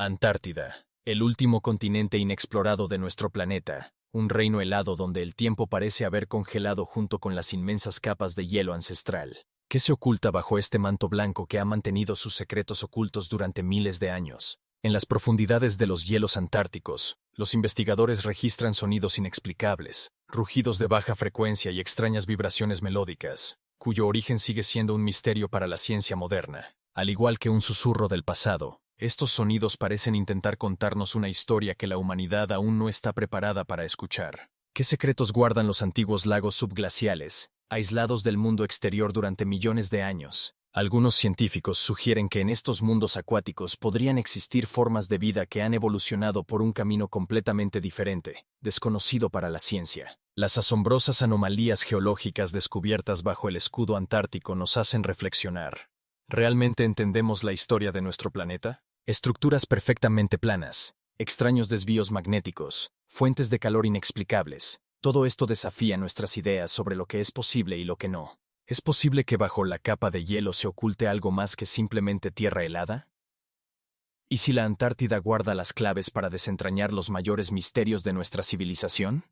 Antártida, el último continente inexplorado de nuestro planeta, un reino helado donde el tiempo parece haber congelado junto con las inmensas capas de hielo ancestral. ¿Qué se oculta bajo este manto blanco que ha mantenido sus secretos ocultos durante miles de años? En las profundidades de los hielos antárticos, los investigadores registran sonidos inexplicables, rugidos de baja frecuencia y extrañas vibraciones melódicas, cuyo origen sigue siendo un misterio para la ciencia moderna. Al igual que un susurro del pasado, estos sonidos parecen intentar contarnos una historia que la humanidad aún no está preparada para escuchar. ¿Qué secretos guardan los antiguos lagos subglaciales, aislados del mundo exterior durante millones de años? Algunos científicos sugieren que en estos mundos acuáticos podrían existir formas de vida que han evolucionado por un camino completamente diferente, desconocido para la ciencia. Las asombrosas anomalías geológicas descubiertas bajo el escudo antártico nos hacen reflexionar. ¿Realmente entendemos la historia de nuestro planeta? Estructuras perfectamente planas, extraños desvíos magnéticos, fuentes de calor inexplicables. Todo esto desafía nuestras ideas sobre lo que es posible y lo que no. ¿Es posible que bajo la capa de hielo se oculte algo más que simplemente tierra helada? ¿Y si la Antártida guarda las claves para desentrañar los mayores misterios de nuestra civilización?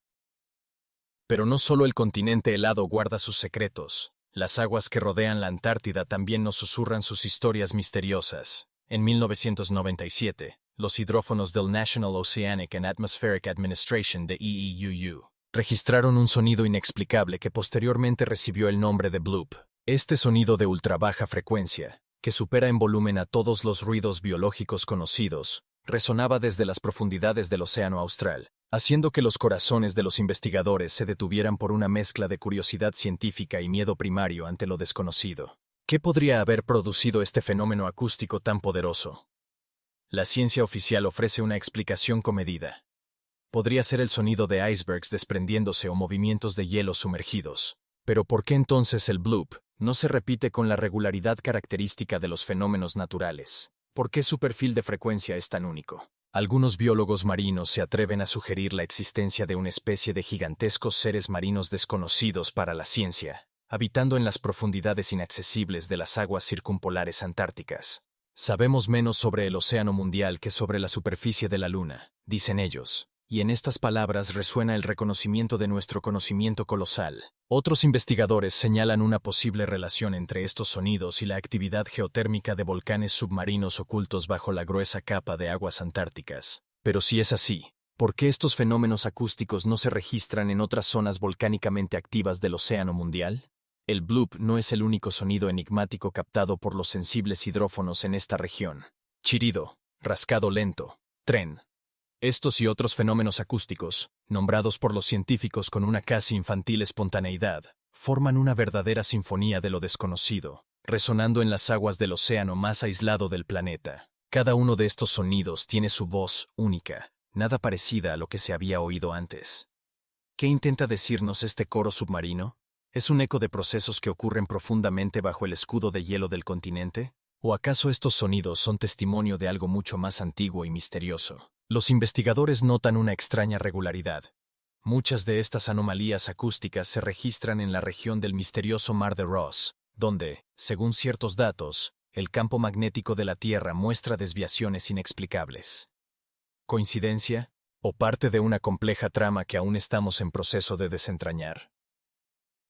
Pero no solo el continente helado guarda sus secretos. Las aguas que rodean la Antártida también nos susurran sus historias misteriosas. En 1997, los hidrófonos del National Oceanic and Atmospheric Administration de EEUU registraron un sonido inexplicable que posteriormente recibió el nombre de bloop. Este sonido de ultra baja frecuencia, que supera en volumen a todos los ruidos biológicos conocidos, resonaba desde las profundidades del Océano Austral, haciendo que los corazones de los investigadores se detuvieran por una mezcla de curiosidad científica y miedo primario ante lo desconocido. ¿Qué podría haber producido este fenómeno acústico tan poderoso? La ciencia oficial ofrece una explicación comedida. Podría ser el sonido de icebergs desprendiéndose o movimientos de hielo sumergidos. Pero ¿por qué entonces el bloop no se repite con la regularidad característica de los fenómenos naturales? ¿Por qué su perfil de frecuencia es tan único? Algunos biólogos marinos se atreven a sugerir la existencia de una especie de gigantescos seres marinos desconocidos para la ciencia, habitando en las profundidades inaccesibles de las aguas circumpolares antárticas. Sabemos menos sobre el océano mundial que sobre la superficie de la Luna, dicen ellos, y en estas palabras resuena el reconocimiento de nuestro conocimiento colosal. Otros investigadores señalan una posible relación entre estos sonidos y la actividad geotérmica de volcanes submarinos ocultos bajo la gruesa capa de aguas antárticas. Pero si es así, ¿por qué estos fenómenos acústicos no se registran en otras zonas volcánicamente activas del océano mundial? El bloop no es el único sonido enigmático captado por los sensibles hidrófonos en esta región. Chirido, rascado lento, tren. Estos y otros fenómenos acústicos, nombrados por los científicos con una casi infantil espontaneidad, forman una verdadera sinfonía de lo desconocido, resonando en las aguas del océano más aislado del planeta. Cada uno de estos sonidos tiene su voz única, nada parecida a lo que se había oído antes. ¿Qué intenta decirnos este coro submarino? ¿Es un eco de procesos que ocurren profundamente bajo el escudo de hielo del continente? ¿O acaso estos sonidos son testimonio de algo mucho más antiguo y misterioso? Los investigadores notan una extraña regularidad. Muchas de estas anomalías acústicas se registran en la región del misterioso Mar de Ross, donde, según ciertos datos, el campo magnético de la Tierra muestra desviaciones inexplicables. ¿Coincidencia? ¿O parte de una compleja trama que aún estamos en proceso de desentrañar?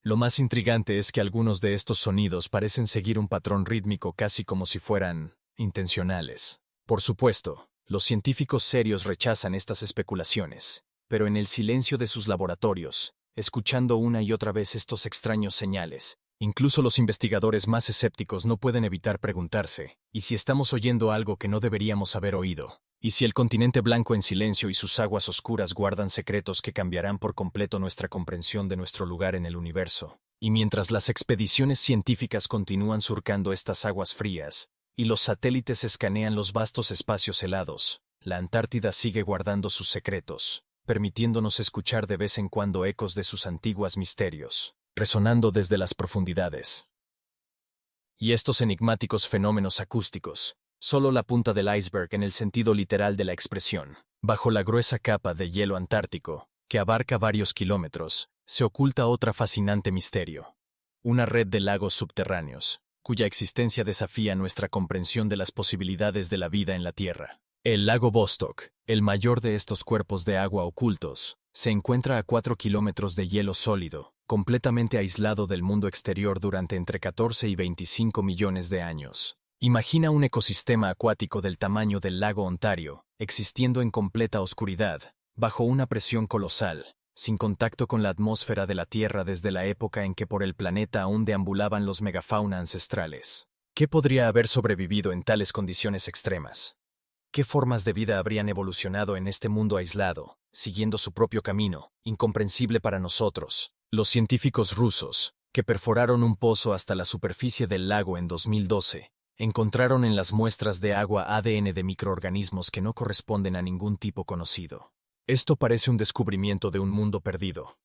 Lo más intrigante es que algunos de estos sonidos parecen seguir un patrón rítmico casi como si fueran intencionales. Por supuesto, los científicos serios rechazan estas especulaciones, pero en el silencio de sus laboratorios, escuchando una y otra vez estos extraños señales, incluso los investigadores más escépticos no pueden evitar preguntarse, ¿y si estamos oyendo algo que no deberíamos haber oído? ¿Y si el continente blanco en silencio y sus aguas oscuras guardan secretos que cambiarán por completo nuestra comprensión de nuestro lugar en el universo? Y mientras las expediciones científicas continúan surcando estas aguas frías, y los satélites escanean los vastos espacios helados, la Antártida sigue guardando sus secretos, permitiéndonos escuchar de vez en cuando ecos de sus antiguos misterios, resonando desde las profundidades. Y estos enigmáticos fenómenos acústicos, solo la punta del iceberg en el sentido literal de la expresión. Bajo la gruesa capa de hielo antártico, que abarca varios kilómetros, se oculta otra fascinante misterio. Una red de lagos subterráneos, cuya existencia desafía nuestra comprensión de las posibilidades de la vida en la Tierra. El lago Vostok, el mayor de estos cuerpos de agua ocultos, se encuentra a 4 kilómetros de hielo sólido, completamente aislado del mundo exterior durante entre 14 y 25 millones de años. Imagina un ecosistema acuático del tamaño del lago Ontario, existiendo en completa oscuridad, bajo una presión colosal, sin contacto con la atmósfera de la Tierra desde la época en que por el planeta aún deambulaban los megafauna ancestrales. ¿Qué podría haber sobrevivido en tales condiciones extremas? ¿Qué formas de vida habrían evolucionado en este mundo aislado, siguiendo su propio camino, incomprensible para nosotros? Los científicos rusos, que perforaron un pozo hasta la superficie del lago en 2012, encontraron en las muestras de agua ADN de microorganismos que no corresponden a ningún tipo conocido. Esto parece un descubrimiento de un mundo perdido,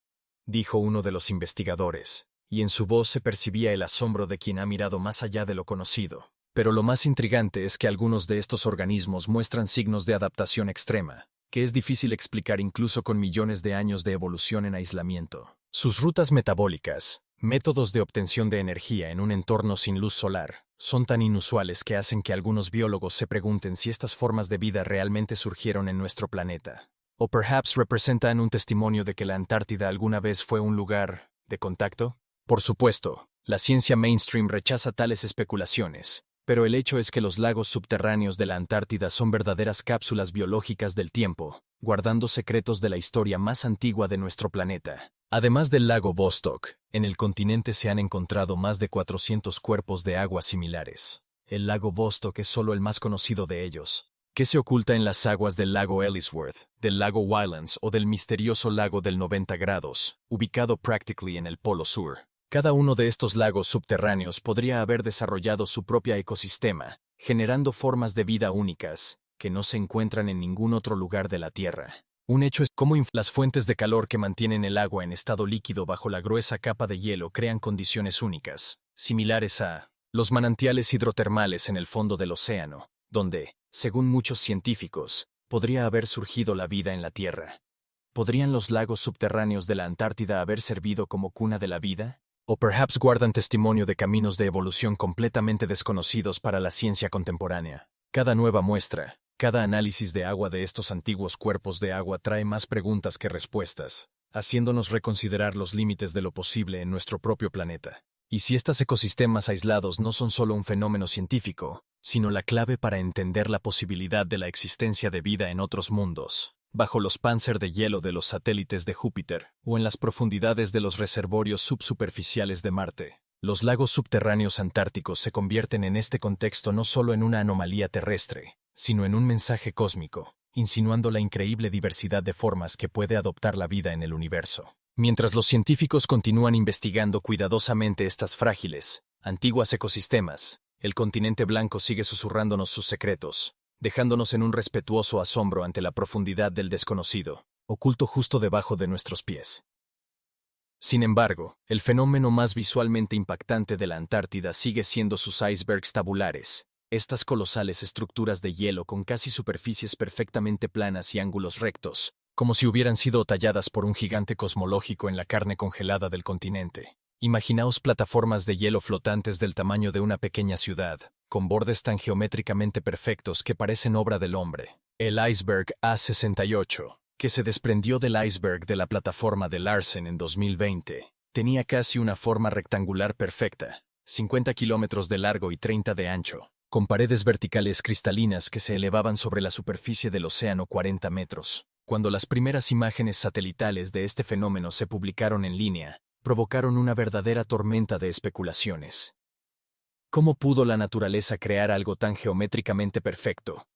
dijo uno de los investigadores, y en su voz se percibía el asombro de quien ha mirado más allá de lo conocido. Pero lo más intrigante es que algunos de estos organismos muestran signos de adaptación extrema, que es difícil explicar incluso con millones de años de evolución en aislamiento. Sus rutas metabólicas, métodos de obtención de energía en un entorno sin luz solar, son tan inusuales que hacen que algunos biólogos se pregunten si estas formas de vida realmente surgieron en nuestro planeta. O perhaps representan un testimonio de que la Antártida alguna vez fue un lugar de contacto. Por supuesto, la ciencia mainstream rechaza tales especulaciones, pero el hecho es que los lagos subterráneos de la Antártida son verdaderas cápsulas biológicas del tiempo, guardando secretos de la historia más antigua de nuestro planeta. Además del lago Vostok, en el continente se han encontrado más de 400 cuerpos de agua similares. El lago Vostok es solo el más conocido de ellos. ¿Qué se oculta en las aguas del lago Ellsworth, del lago Wylands o del misterioso lago del 90 grados, ubicado prácticamente en el Polo Sur? Cada uno de estos lagos subterráneos podría haber desarrollado su propio ecosistema, generando formas de vida únicas, que no se encuentran en ningún otro lugar de la Tierra. Un hecho es cómo las fuentes de calor que mantienen el agua en estado líquido bajo la gruesa capa de hielo crean condiciones únicas, similares a los manantiales hidrotermales en el fondo del océano, donde, según muchos científicos, podría haber surgido la vida en la Tierra. ¿Podrían los lagos subterráneos de la Antártida haber servido como cuna de la vida? O perhaps guardan testimonio de caminos de evolución completamente desconocidos para la ciencia contemporánea. Cada nueva muestra, cada análisis de agua de estos antiguos cuerpos de agua trae más preguntas que respuestas, haciéndonos reconsiderar los límites de lo posible en nuestro propio planeta. Y si estos ecosistemas aislados no son solo un fenómeno científico, sino la clave para entender la posibilidad de la existencia de vida en otros mundos, bajo los pánzer de hielo de los satélites de Júpiter o en las profundidades de los reservorios subsuperficiales de Marte, los lagos subterráneos antárticos se convierten en este contexto no solo en una anomalía terrestre, sino en un mensaje cósmico, insinuando la increíble diversidad de formas que puede adoptar la vida en el universo. Mientras los científicos continúan investigando cuidadosamente estas frágiles, antiguas ecosistemas, el continente blanco sigue susurrándonos sus secretos, dejándonos en un respetuoso asombro ante la profundidad del desconocido, oculto justo debajo de nuestros pies. Sin embargo, el fenómeno más visualmente impactante de la Antártida sigue siendo sus icebergs tabulares, estas colosales estructuras de hielo con casi superficies perfectamente planas y ángulos rectos, como si hubieran sido talladas por un gigante cosmológico en la carne congelada del continente. Imaginaos plataformas de hielo flotantes del tamaño de una pequeña ciudad, con bordes tan geométricamente perfectos que parecen obra del hombre. El iceberg A68, que se desprendió del iceberg de la plataforma de Larsen en 2020, tenía casi una forma rectangular perfecta, 50 kilómetros de largo y 30 de ancho, con paredes verticales cristalinas que se elevaban sobre la superficie del océano 40 metros. Cuando las primeras imágenes satelitales de este fenómeno se publicaron en línea, provocaron una verdadera tormenta de especulaciones. ¿Cómo pudo la naturaleza crear algo tan geométricamente perfecto?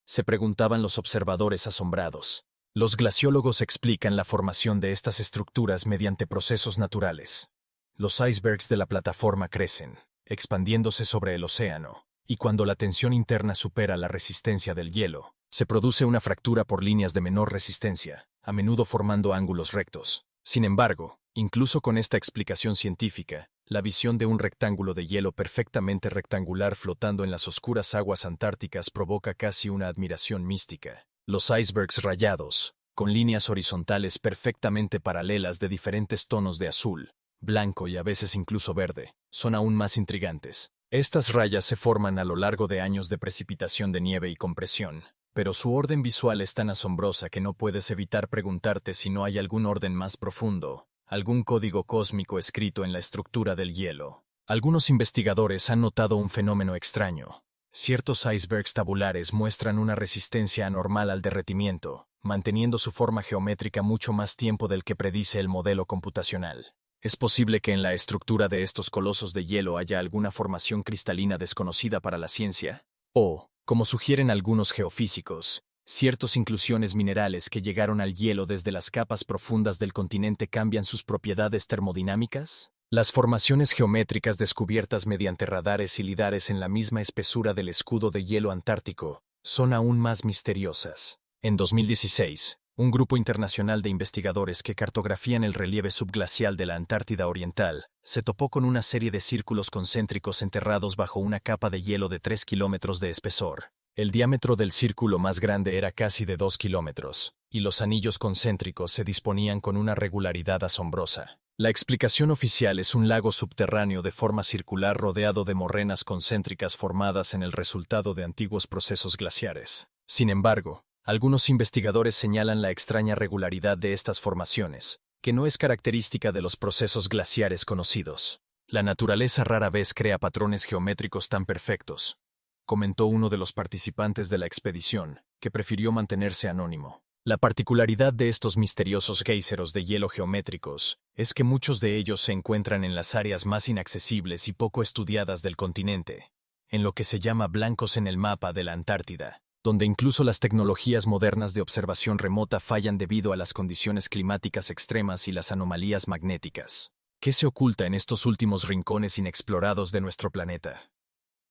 Se preguntaban los observadores asombrados. Los glaciólogos explican la formación de estas estructuras mediante procesos naturales. Los icebergs de la plataforma crecen, expandiéndose sobre el océano, y cuando la tensión interna supera la resistencia del hielo, se produce una fractura por líneas de menor resistencia, a menudo formando ángulos rectos. Sin embargo, incluso con esta explicación científica, la visión de un rectángulo de hielo perfectamente rectangular flotando en las oscuras aguas antárticas provoca casi una admiración mística. Los icebergs rayados, con líneas horizontales perfectamente paralelas de diferentes tonos de azul, blanco y a veces incluso verde, son aún más intrigantes. Estas rayas se forman a lo largo de años de precipitación de nieve y compresión, pero su orden visual es tan asombrosa que no puedes evitar preguntarte si no hay algún orden más profundo, algún código cósmico escrito en la estructura del hielo. Algunos investigadores han notado un fenómeno extraño. Ciertos icebergs tabulares muestran una resistencia anormal al derretimiento, manteniendo su forma geométrica mucho más tiempo del que predice el modelo computacional. Es posible que en la estructura de estos colosos de hielo haya alguna formación cristalina desconocida para la ciencia, o, como sugieren algunos geofísicos, ciertas inclusiones minerales que llegaron al hielo desde las capas profundas del continente cambian sus propiedades termodinámicas. Las formaciones geométricas descubiertas mediante radares y lidares en la misma espesura del escudo de hielo antártico son aún más misteriosas. En 2016, un grupo internacional de investigadores que cartografían el relieve subglacial de la Antártida Oriental se topó con una serie de círculos concéntricos enterrados bajo una capa de hielo de 3 kilómetros de espesor. El diámetro del círculo más grande era casi de 2 kilómetros, y los anillos concéntricos se disponían con una regularidad asombrosa. La explicación oficial es un lago subterráneo de forma circular rodeado de morrenas concéntricas formadas en el resultado de antiguos procesos glaciares. Sin embargo, algunos investigadores señalan la extraña regularidad de estas formaciones, que no es característica de los procesos glaciares conocidos. La naturaleza rara vez crea patrones geométricos tan perfectos, comentó uno de los participantes de la expedición, que prefirió mantenerse anónimo. La particularidad de estos misteriosos géiseros de hielo geométricos es que muchos de ellos se encuentran en las áreas más inaccesibles y poco estudiadas del continente, en lo que se llama blancos en el mapa de la Antártida, donde incluso las tecnologías modernas de observación remota fallan debido a las condiciones climáticas extremas y las anomalías magnéticas. ¿Qué se oculta en estos últimos rincones inexplorados de nuestro planeta?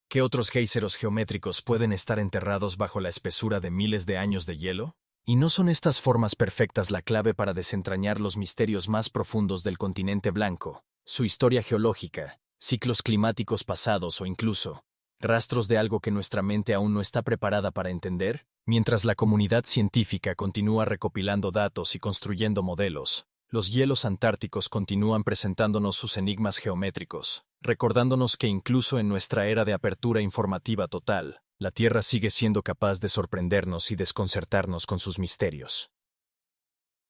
¿Qué otros géiseros geométricos pueden estar enterrados bajo la espesura de miles de años de hielo? ¿Y no son estas formas perfectas la clave para desentrañar los misterios más profundos del continente blanco, su historia geológica, ciclos climáticos pasados o incluso rastros de algo que nuestra mente aún no está preparada para entender? Mientras la comunidad científica continúa recopilando datos y construyendo modelos, los hielos antárticos continúan presentándonos sus enigmas geométricos, recordándonos que incluso en nuestra era de apertura informativa total, la Tierra sigue siendo capaz de sorprendernos y desconcertarnos con sus misterios.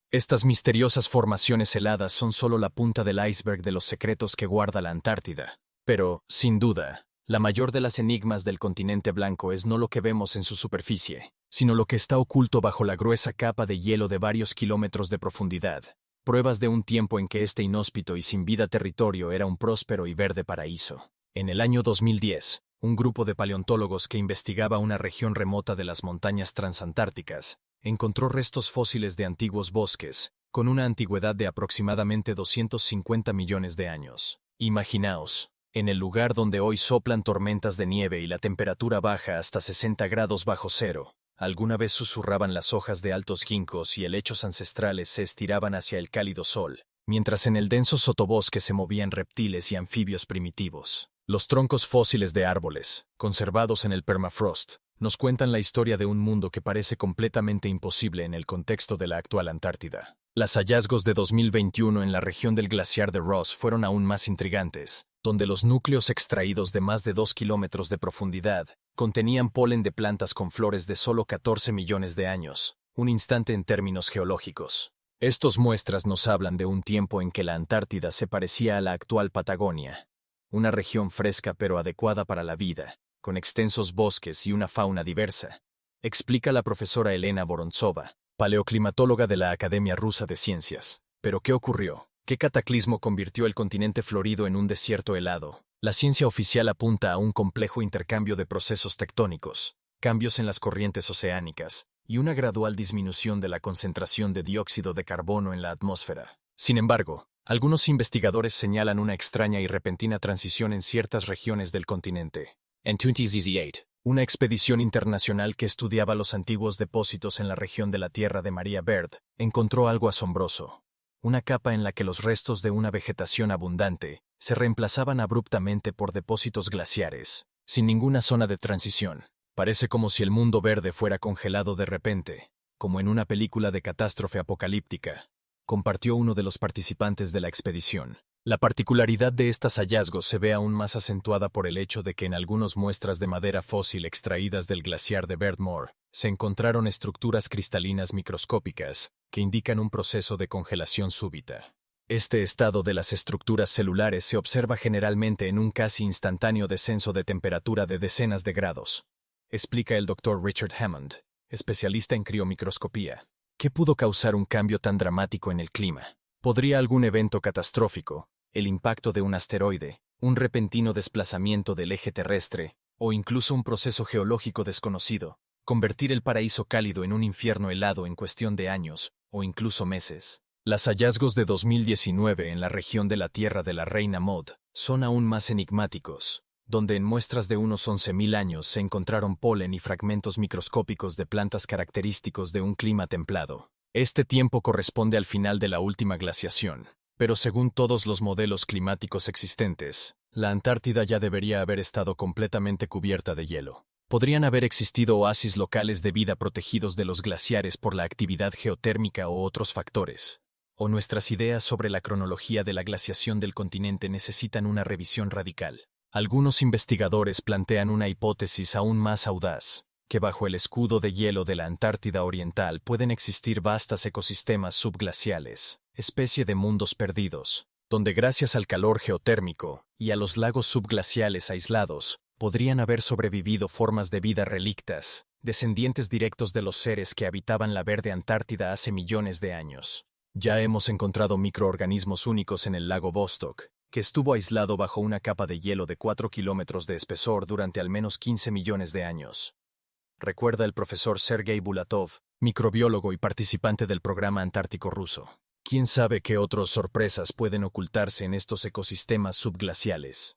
Estas misteriosas formaciones heladas son solo la punta del iceberg de los secretos que guarda la Antártida. Pero, sin duda, la mayor de las enigmas del continente blanco es no lo que vemos en su superficie, sino lo que está oculto bajo la gruesa capa de hielo de varios kilómetros de profundidad, pruebas de un tiempo en que este inhóspito y sin vida territorio era un próspero y verde paraíso. En el año 2010, un grupo de paleontólogos que investigaba una región remota de las montañas transantárticas encontró restos fósiles de antiguos bosques, con una antigüedad de aproximadamente 250 millones de años. Imaginaos, en el lugar donde hoy soplan tormentas de nieve y la temperatura baja hasta 60 grados bajo cero, alguna vez susurraban las hojas de altos ginkgos y helechos ancestrales se estiraban hacia el cálido sol, mientras en el denso sotobosque se movían reptiles y anfibios primitivos. Los troncos fósiles de árboles, conservados en el permafrost, nos cuentan la historia de un mundo que parece completamente imposible en el contexto de la actual Antártida. Los hallazgos de 2021 en la región del glaciar de Ross fueron aún más intrigantes, donde los núcleos extraídos de más de 2 kilómetros de profundidad contenían polen de plantas con flores de solo 14 millones de años, un instante en términos geológicos. Estas muestras nos hablan de un tiempo en que la Antártida se parecía a la actual Patagonia, una región fresca pero adecuada para la vida, con extensos bosques y una fauna diversa, explica la profesora Elena Vorontsova, paleoclimatóloga de la Academia Rusa de Ciencias. ¿Pero qué ocurrió? ¿Qué cataclismo convirtió el continente florido en un desierto helado? La ciencia oficial apunta a un complejo intercambio de procesos tectónicos, cambios en las corrientes oceánicas y una gradual disminución de la concentración de dióxido de carbono en la atmósfera. Sin embargo, algunos investigadores señalan una extraña y repentina transición en ciertas regiones del continente. En 2008, una expedición internacional que estudiaba los antiguos depósitos en la región de la Tierra de Maria Byrd encontró algo asombroso. Una capa en la que los restos de una vegetación abundante se reemplazaban abruptamente por depósitos glaciares, sin ninguna zona de transición. Parece como si el mundo verde fuera congelado de repente, como en una película de catástrofe apocalíptica, compartió uno de los participantes de la expedición. La particularidad de estos hallazgos se ve aún más acentuada por el hecho de que en algunas muestras de madera fósil extraídas del glaciar de Beardmore se encontraron estructuras cristalinas microscópicas que indican un proceso de congelación súbita. Este estado de las estructuras celulares se observa generalmente en un casi instantáneo descenso de temperatura de decenas de grados, explica el Dr. Richard Hammond, especialista en criomicroscopía. ¿Qué pudo causar un cambio tan dramático en el clima? ¿Podría algún evento catastrófico, el impacto de un asteroide, un repentino desplazamiento del eje terrestre, o incluso un proceso geológico desconocido, convertir el paraíso cálido en un infierno helado en cuestión de años, o incluso meses? Los hallazgos de 2019 en la región de la Tierra de la Reina Maud son aún más enigmáticos, donde en muestras de unos 11.000 años se encontraron polen y fragmentos microscópicos de plantas característicos de un clima templado. Este tiempo corresponde al final de la última glaciación, pero según todos los modelos climáticos existentes, la Antártida ya debería haber estado completamente cubierta de hielo. Podrían haber existido oasis locales de vida protegidos de los glaciares por la actividad geotérmica o otros factores. O nuestras ideas sobre la cronología de la glaciación del continente necesitan una revisión radical. Algunos investigadores plantean una hipótesis aún más audaz, que bajo el escudo de hielo de la Antártida Oriental pueden existir vastos ecosistemas subglaciales, especie de mundos perdidos, donde gracias al calor geotérmico y a los lagos subglaciales aislados, podrían haber sobrevivido formas de vida relictas, descendientes directos de los seres que habitaban la verde Antártida hace millones de años. Ya hemos encontrado microorganismos únicos en el lago Vostok, que estuvo aislado bajo una capa de hielo de 4 kilómetros de espesor durante al menos 15 millones de años. Recuerda el profesor Sergei Bulatov, microbiólogo y participante del programa antártico ruso. ¿Quién sabe qué otras sorpresas pueden ocultarse en estos ecosistemas subglaciales?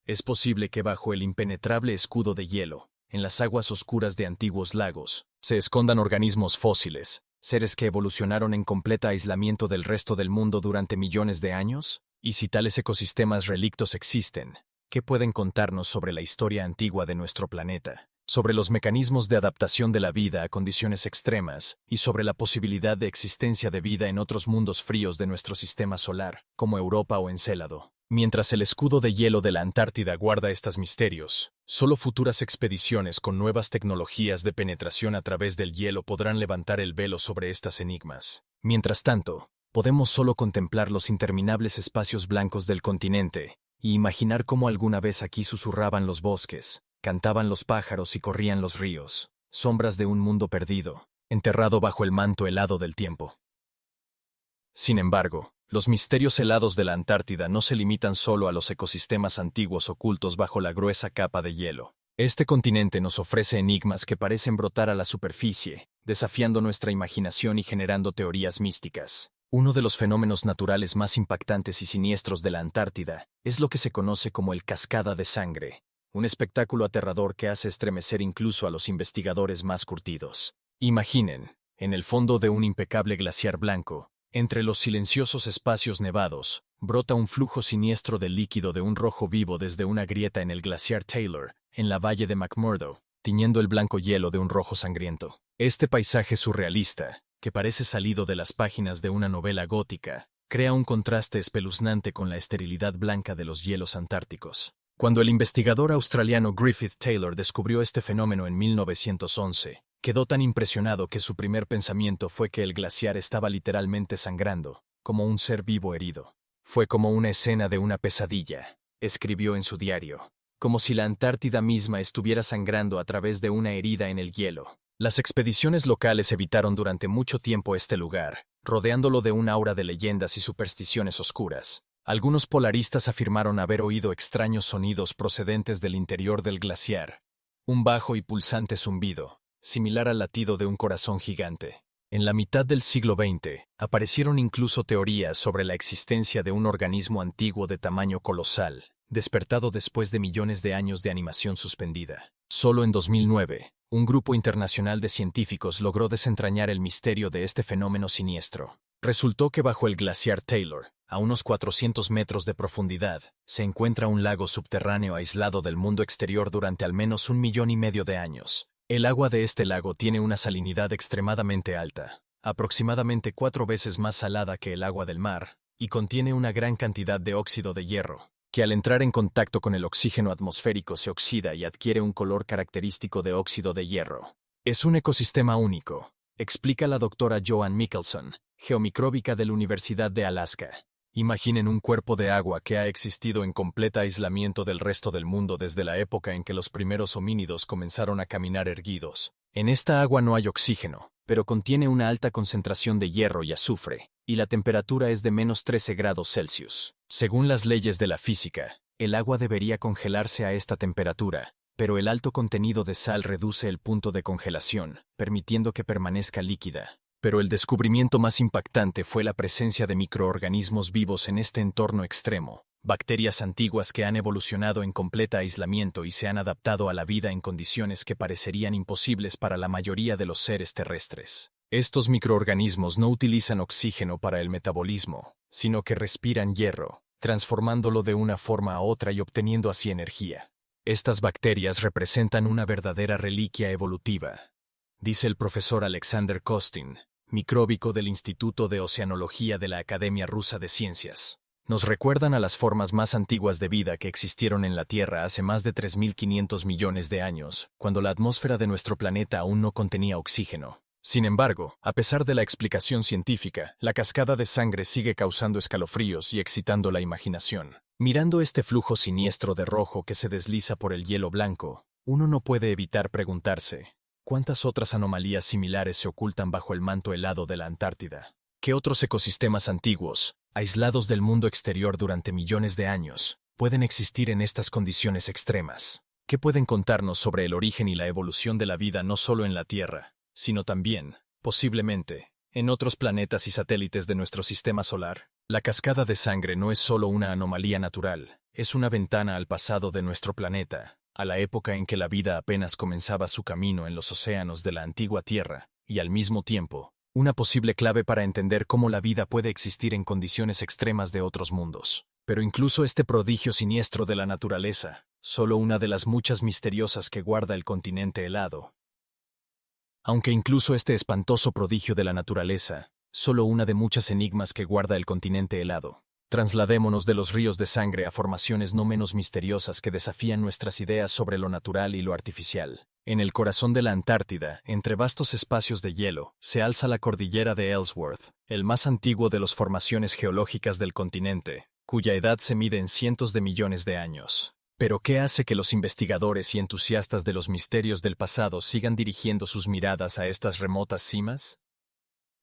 Es posible que bajo el impenetrable escudo de hielo, en las aguas oscuras de antiguos lagos, se escondan organismos fósiles, seres que evolucionaron en completa aislamiento del resto del mundo durante millones de años. Y si tales ecosistemas relictos existen, ¿qué pueden contarnos sobre la historia antigua de nuestro planeta? Sobre los mecanismos de adaptación de la vida a condiciones extremas y sobre la posibilidad de existencia de vida en otros mundos fríos de nuestro sistema solar, como Europa o Encélado. Mientras el escudo de hielo de la Antártida guarda estos misterios, solo futuras expediciones con nuevas tecnologías de penetración a través del hielo podrán levantar el velo sobre estas enigmas. Mientras tanto, podemos solo contemplar los interminables espacios blancos del continente y imaginar cómo alguna vez aquí susurraban los bosques, cantaban los pájaros y corrían los ríos, sombras de un mundo perdido, enterrado bajo el manto helado del tiempo. Sin embargo, los misterios helados de la Antártida no se limitan solo a los ecosistemas antiguos ocultos bajo la gruesa capa de hielo. Este continente nos ofrece enigmas que parecen brotar a la superficie, desafiando nuestra imaginación y generando teorías místicas. Uno de los fenómenos naturales más impactantes y siniestros de la Antártida es lo que se conoce como el cascada de sangre, un espectáculo aterrador que hace estremecer incluso a los investigadores más curtidos. Imaginen, en el fondo de un impecable glaciar blanco, entre los silenciosos espacios nevados, brota un flujo siniestro de líquido de un rojo vivo desde una grieta en el glaciar Taylor, en la valle de McMurdo, tiñendo el blanco hielo de un rojo sangriento. Este paisaje surrealista, que parece salido de las páginas de una novela gótica, crea un contraste espeluznante con la esterilidad blanca de los hielos antárticos. Cuando el investigador australiano Griffith Taylor descubrió este fenómeno en 1911, quedó tan impresionado que su primer pensamiento fue que el glaciar estaba literalmente sangrando, como un ser vivo herido. Fue como una escena de una pesadilla, escribió en su diario, como si la Antártida misma estuviera sangrando a través de una herida en el hielo. Las expediciones locales evitaron durante mucho tiempo este lugar, rodeándolo de un aura de leyendas y supersticiones oscuras. Algunos polaristas afirmaron haber oído extraños sonidos procedentes del interior del glaciar, un bajo y pulsante zumbido, similar al latido de un corazón gigante. En la mitad del siglo XX, aparecieron incluso teorías sobre la existencia de un organismo antiguo de tamaño colosal, despertado después de millones de años de animación suspendida. Solo en 2009, un grupo internacional de científicos logró desentrañar el misterio de este fenómeno siniestro. Resultó que bajo el glaciar Taylor, a unos 400 metros de profundidad, se encuentra un lago subterráneo aislado del mundo exterior durante al menos 1,5 millones de años. El agua de este lago tiene una salinidad extremadamente alta, aproximadamente 4 veces más salada que el agua del mar, y contiene una gran cantidad de óxido de hierro, que al entrar en contacto con el oxígeno atmosférico se oxida y adquiere un color característico de óxido de hierro. Es un ecosistema único, explica la doctora Joan Michelson, geomicróbica de la Universidad de Alaska. Imaginen un cuerpo de agua que ha existido en completo aislamiento del resto del mundo desde la época en que los primeros homínidos comenzaron a caminar erguidos. En esta agua no hay oxígeno, pero contiene una alta concentración de hierro y azufre, y la temperatura es de menos 13 grados Celsius. Según las leyes de la física, el agua debería congelarse a esta temperatura, pero el alto contenido de sal reduce el punto de congelación, permitiendo que permanezca líquida. Pero el descubrimiento más impactante fue la presencia de microorganismos vivos en este entorno extremo, bacterias antiguas que han evolucionado en completo aislamiento y se han adaptado a la vida en condiciones que parecerían imposibles para la mayoría de los seres terrestres. Estos microorganismos no utilizan oxígeno para el metabolismo, sino que respiran hierro, transformándolo de una forma a otra y obteniendo así energía. Estas bacterias representan una verdadera reliquia evolutiva, dice el profesor Alexander Kostin, micróbico del Instituto de Oceanología de la Academia Rusa de Ciencias. Nos recuerdan a las formas más antiguas de vida que existieron en la Tierra hace más de 3.500 millones de años, cuando la atmósfera de nuestro planeta aún no contenía oxígeno. Sin embargo, a pesar de la explicación científica, la cascada de sangre sigue causando escalofríos y excitando la imaginación. Mirando este flujo siniestro de rojo que se desliza por el hielo blanco, uno no puede evitar preguntarse: ¿cuántas otras anomalías similares se ocultan bajo el manto helado de la Antártida? ¿Qué otros ecosistemas antiguos, aislados del mundo exterior durante millones de años, pueden existir en estas condiciones extremas? ¿Qué pueden contarnos sobre el origen y la evolución de la vida no solo en la Tierra, sino también, posiblemente, en otros planetas y satélites de nuestro sistema solar? La cascada de sangre no es solo una anomalía natural, es una ventana al pasado de nuestro planeta, a la época en que la vida apenas comenzaba su camino en los océanos de la antigua Tierra, y al mismo tiempo, una posible clave para entender cómo la vida puede existir en condiciones extremas de otros mundos. Pero incluso este prodigio siniestro de la naturaleza, solo una de las muchas misteriosas que guarda el continente helado. Aunque incluso este espantoso prodigio de la naturaleza, solo una de muchas enigmas que guarda el continente helado. Trasladémonos de los ríos de sangre a formaciones no menos misteriosas que desafían nuestras ideas sobre lo natural y lo artificial. En el corazón de la Antártida, entre vastos espacios de hielo, se alza la cordillera de Ellsworth, el más antiguo de las formaciones geológicas del continente, cuya edad se mide en cientos de millones de años. ¿Pero qué hace que los investigadores y entusiastas de los misterios del pasado sigan dirigiendo sus miradas a estas remotas cimas?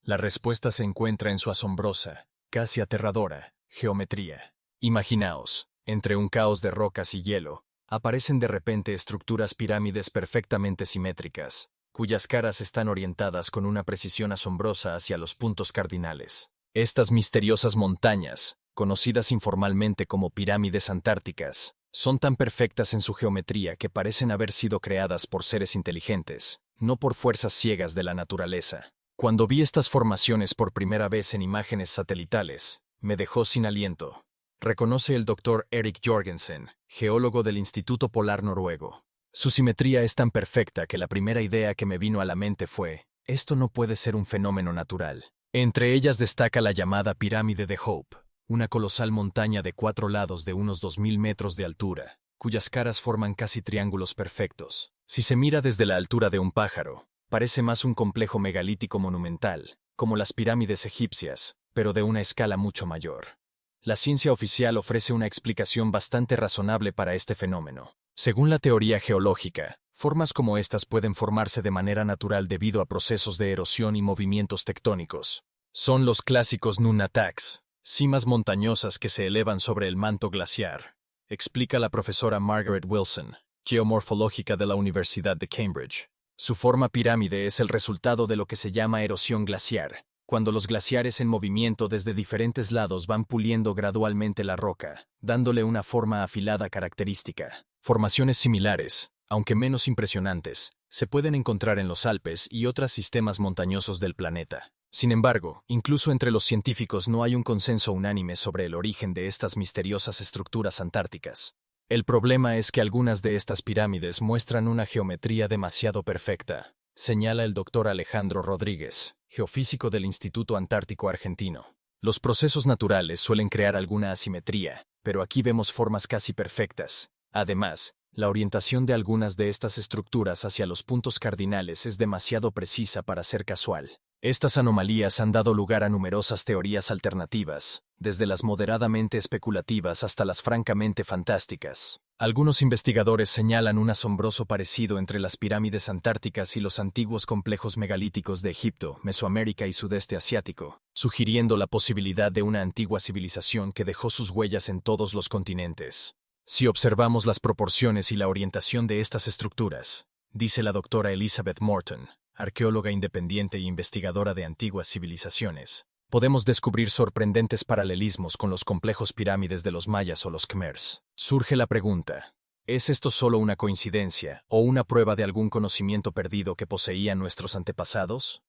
La respuesta se encuentra en su asombrosa, casi aterradora, geometría. Imaginaos, entre un caos de rocas y hielo, aparecen de repente estructuras pirámides perfectamente simétricas, cuyas caras están orientadas con una precisión asombrosa hacia los puntos cardinales. Estas misteriosas montañas, conocidas informalmente como pirámides antárticas, son tan perfectas en su geometría que parecen haber sido creadas por seres inteligentes, no por fuerzas ciegas de la naturaleza. Cuando vi estas formaciones por primera vez en imágenes satelitales, me dejó sin aliento. Reconoce el Dr. Erik Jorgensen, geólogo del Instituto Polar Noruego. Su simetría es tan perfecta que la primera idea que me vino a la mente fue: esto no puede ser un fenómeno natural. Entre ellas destaca la llamada Pirámide de Hope, una colosal montaña de 4 lados de unos 2.000 metros de altura, cuyas caras forman casi triángulos perfectos. Si se mira desde la altura de un pájaro, parece más un complejo megalítico monumental, como las pirámides egipcias, pero de una escala mucho mayor. La ciencia oficial ofrece una explicación bastante razonable para este fenómeno. Según la teoría geológica, formas como estas pueden formarse de manera natural debido a procesos de erosión y movimientos tectónicos. Son los clásicos nunataks, cimas montañosas que se elevan sobre el manto glaciar, explica la profesora Margaret Wilson, geomorfológica de la Universidad de Cambridge. Su forma pirámide es el resultado de lo que se llama erosión glaciar, cuando los glaciares en movimiento desde diferentes lados van puliendo gradualmente la roca, dándole una forma afilada característica. Formaciones similares, aunque menos impresionantes, se pueden encontrar en los Alpes y otros sistemas montañosos del planeta. Sin embargo, incluso entre los científicos no hay un consenso unánime sobre el origen de estas misteriosas estructuras antárticas. El problema es que algunas de estas pirámides muestran una geometría demasiado perfecta, señala el Dr. Alejandro Rodríguez, geofísico del Instituto Antártico Argentino. Los procesos naturales suelen crear alguna asimetría, pero aquí vemos formas casi perfectas. Además, La orientación de algunas de estas estructuras hacia los puntos cardinales es demasiado precisa para ser casual. Estas anomalías han dado lugar a numerosas teorías alternativas, desde las moderadamente especulativas hasta las francamente fantásticas. Algunos investigadores señalan un asombroso parecido entre las pirámides antárticas y los antiguos complejos megalíticos de Egipto, Mesoamérica y Sudeste Asiático, sugiriendo la posibilidad de una antigua civilización que dejó sus huellas en todos los continentes. Si observamos las proporciones y la orientación de estas estructuras, dice la doctora Elizabeth Morton, arqueóloga independiente e investigadora de antiguas civilizaciones, podemos descubrir sorprendentes paralelismos con los complejos pirámides de los mayas o los khmers. Surge la pregunta, ¿es esto solo una coincidencia o una prueba de algún conocimiento perdido que poseían nuestros antepasados?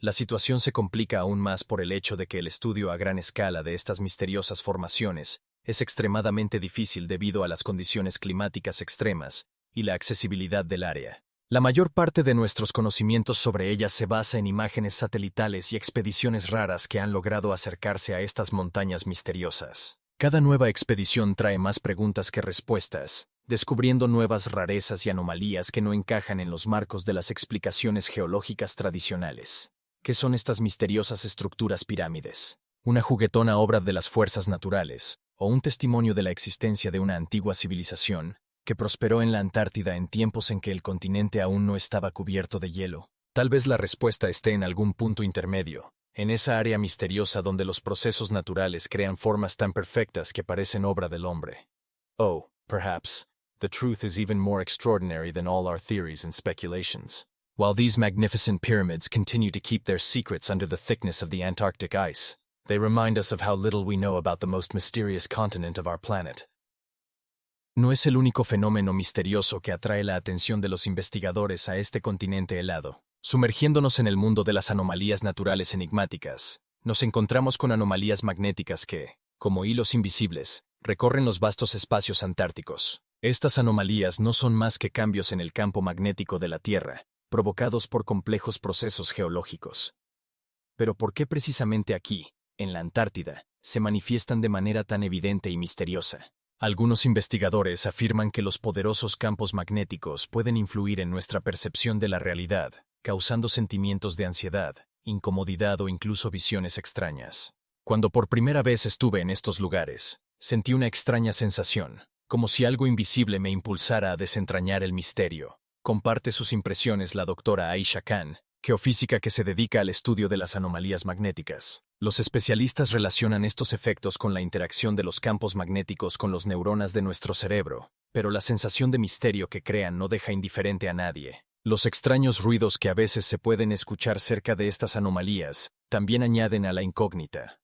La situación se complica aún más por el hecho de que el estudio a gran escala de estas misteriosas formaciones es extremadamente difícil debido a las condiciones climáticas extremas y la accesibilidad del área. La mayor parte de nuestros conocimientos sobre ellas se basa en imágenes satelitales y expediciones raras que han logrado acercarse a estas montañas misteriosas. Cada nueva expedición trae más preguntas que respuestas, descubriendo nuevas rarezas y anomalías que no encajan en los marcos de las explicaciones geológicas tradicionales. ¿Qué son estas misteriosas estructuras pirámides? ¿Una juguetona obra de las fuerzas naturales, o un testimonio de la existencia de una antigua civilización que prosperó en la Antártida en tiempos en que el continente aún no estaba cubierto de hielo? Tal vez la respuesta esté en algún punto intermedio, en esa área misteriosa donde los procesos naturales crean formas tan perfectas que parecen obra del hombre. Oh, perhaps, the truth is even more extraordinary than all our theories and speculations. While these magnificent pyramids continue to keep their secrets under the thickness of the Antarctic ice, they remind us of how little we know about the most mysterious continent of our planet. No es el único fenómeno misterioso que atrae la atención de los investigadores a este continente helado. Sumergiéndonos en el mundo de las anomalías naturales enigmáticas, nos encontramos con anomalías magnéticas que, como hilos invisibles, recorren los vastos espacios antárticos. Estas anomalías no son más que cambios en el campo magnético de la Tierra, provocados por complejos procesos geológicos. Pero ¿por qué precisamente aquí, en la Antártida, se manifiestan de manera tan evidente y misteriosa? Algunos investigadores afirman que los poderosos campos magnéticos pueden influir en nuestra percepción de la realidad, causando sentimientos de ansiedad, incomodidad o incluso visiones extrañas. Cuando por primera vez estuve en estos lugares, sentí una extraña sensación, como si algo invisible me impulsara a desentrañar el misterio. Comparte sus impresiones la doctora Aisha Khan, geofísica que se dedica al estudio de las anomalías magnéticas. Los especialistas relacionan estos efectos con la interacción de los campos magnéticos con las neuronas de nuestro cerebro, pero la sensación de misterio que crean no deja indiferente a nadie. Los extraños ruidos que a veces se pueden escuchar cerca de estas anomalías también añaden a la incógnita.